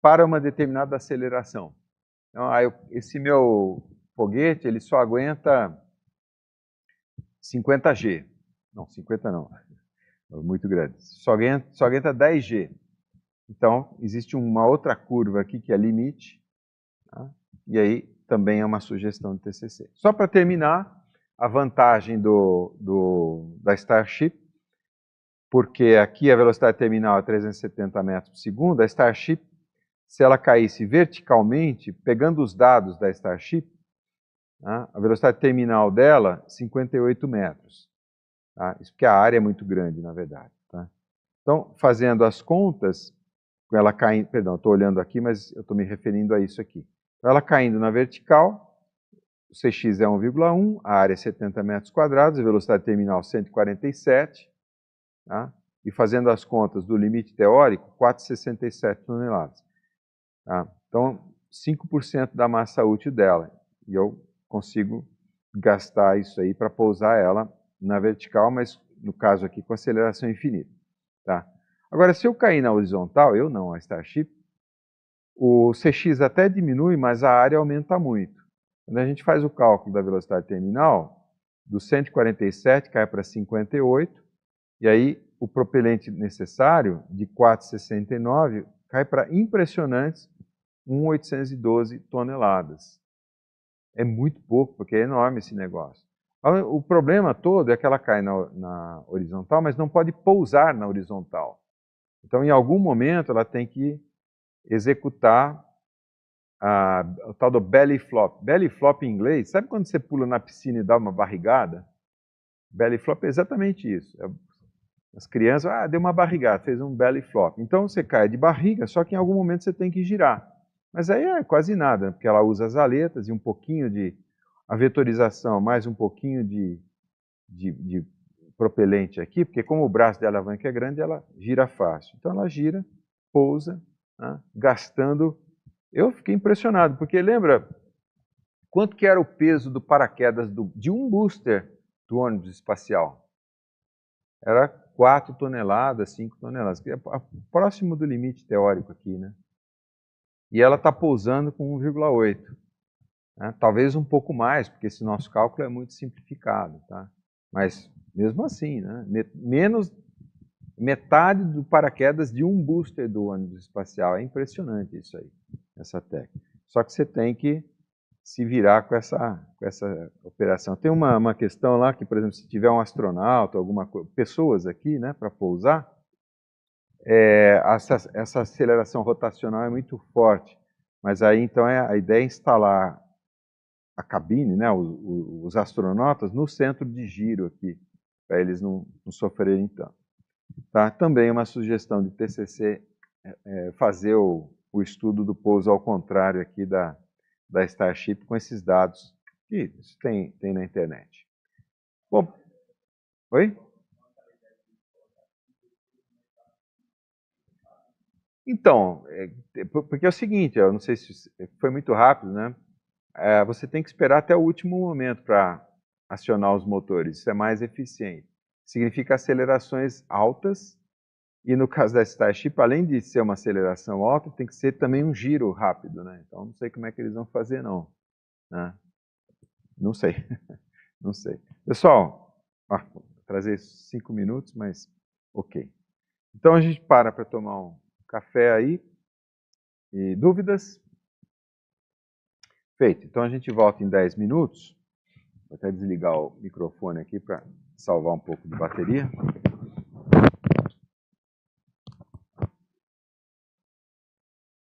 A: para uma determinada aceleração. Então, esse meu foguete, ele só aguenta 50G. Não, 50 não, é muito grande. Só aguenta 10G. Então, existe uma outra curva aqui que é limite, tá? E aí também é uma sugestão de TCC. Só para terminar, a vantagem da Starship, porque aqui a velocidade terminal é 370 metros por segundo, a Starship, se ela caísse verticalmente, pegando os dados da Starship, tá, a velocidade terminal dela, 58 metros. Tá? Isso porque a área é muito grande, na verdade. Tá? Então, fazendo as contas, com ela caindo, perdão, estou olhando aqui, mas eu estou me referindo a isso aqui. Então, ela caindo na vertical, o CX é 1,1, a área é 70 metros quadrados, a velocidade terminal 147, tá? E fazendo as contas do limite teórico, 4,67 toneladas. Tá? Então, 5% da massa útil dela. E eu consigo gastar isso aí para pousar ela na vertical, mas no caso aqui com aceleração infinita. Tá? Agora, se eu cair na horizontal, eu não, a Starship, o CX até diminui, mas a área aumenta muito. Quando a gente faz o cálculo da velocidade terminal, do 147 cai para 58, e aí o propelente necessário, de 4,69, cai para impressionantes 1.812 toneladas. É muito pouco, porque é enorme esse negócio. O problema todo é que ela cai na horizontal, mas não pode pousar na horizontal. Então, em algum momento, ela tem que executar o tal do belly flop. Belly flop em inglês, sabe quando você pula na piscina e dá uma barrigada? Belly flop é exatamente isso. As crianças, deu uma barrigada, fez um belly flop. Então, você cai de barriga, só que em algum momento você tem que girar. Mas aí é quase nada, porque ela usa as aletas e um pouquinho de a vetorização, mais um pouquinho de propelente aqui, porque como o braço de alavanca é grande, ela gira fácil. Então ela gira, pousa, né, gastando. Eu fiquei impressionado, porque lembra quanto que era o peso do paraquedas de um booster do ônibus espacial? Era 4 toneladas, 5 toneladas, que é próximo do limite teórico aqui, né? E ela está pousando com 1,8. Né? Talvez um pouco mais, porque esse nosso cálculo é muito simplificado. Tá? Mas, mesmo assim, né? Menos metade do paraquedas de um booster do ônibus espacial. É impressionante isso aí, essa técnica. Só que você tem que se virar com essa operação. Tem uma questão lá que, por exemplo, se tiver um astronauta, pessoas aqui, né, para pousar, essa aceleração rotacional é muito forte. Mas aí, então, a ideia é instalar a cabine, né, os astronautas, no centro de giro aqui, para eles não sofrerem tanto. Tá? Também uma sugestão de TCC fazer o estudo do pouso ao contrário aqui da Starship com esses dados que tem na internet. Bom, oi? Então, porque é o seguinte, eu não sei se foi muito rápido, né? Você tem que esperar até o último momento para acionar os motores, isso é mais eficiente. Significa acelerações altas, e no caso da Starship, além de ser uma aceleração alta, tem que ser também um giro rápido, né? Então, não sei como é que eles vão fazer, não. Né? Não sei, não sei. Pessoal, vou trazer 5 minutos, mas ok. Então, a gente para tomar um café aí. E dúvidas? Feito. Então, a gente volta em 10 minutos. Vou até desligar o microfone aqui para salvar um pouco de bateria.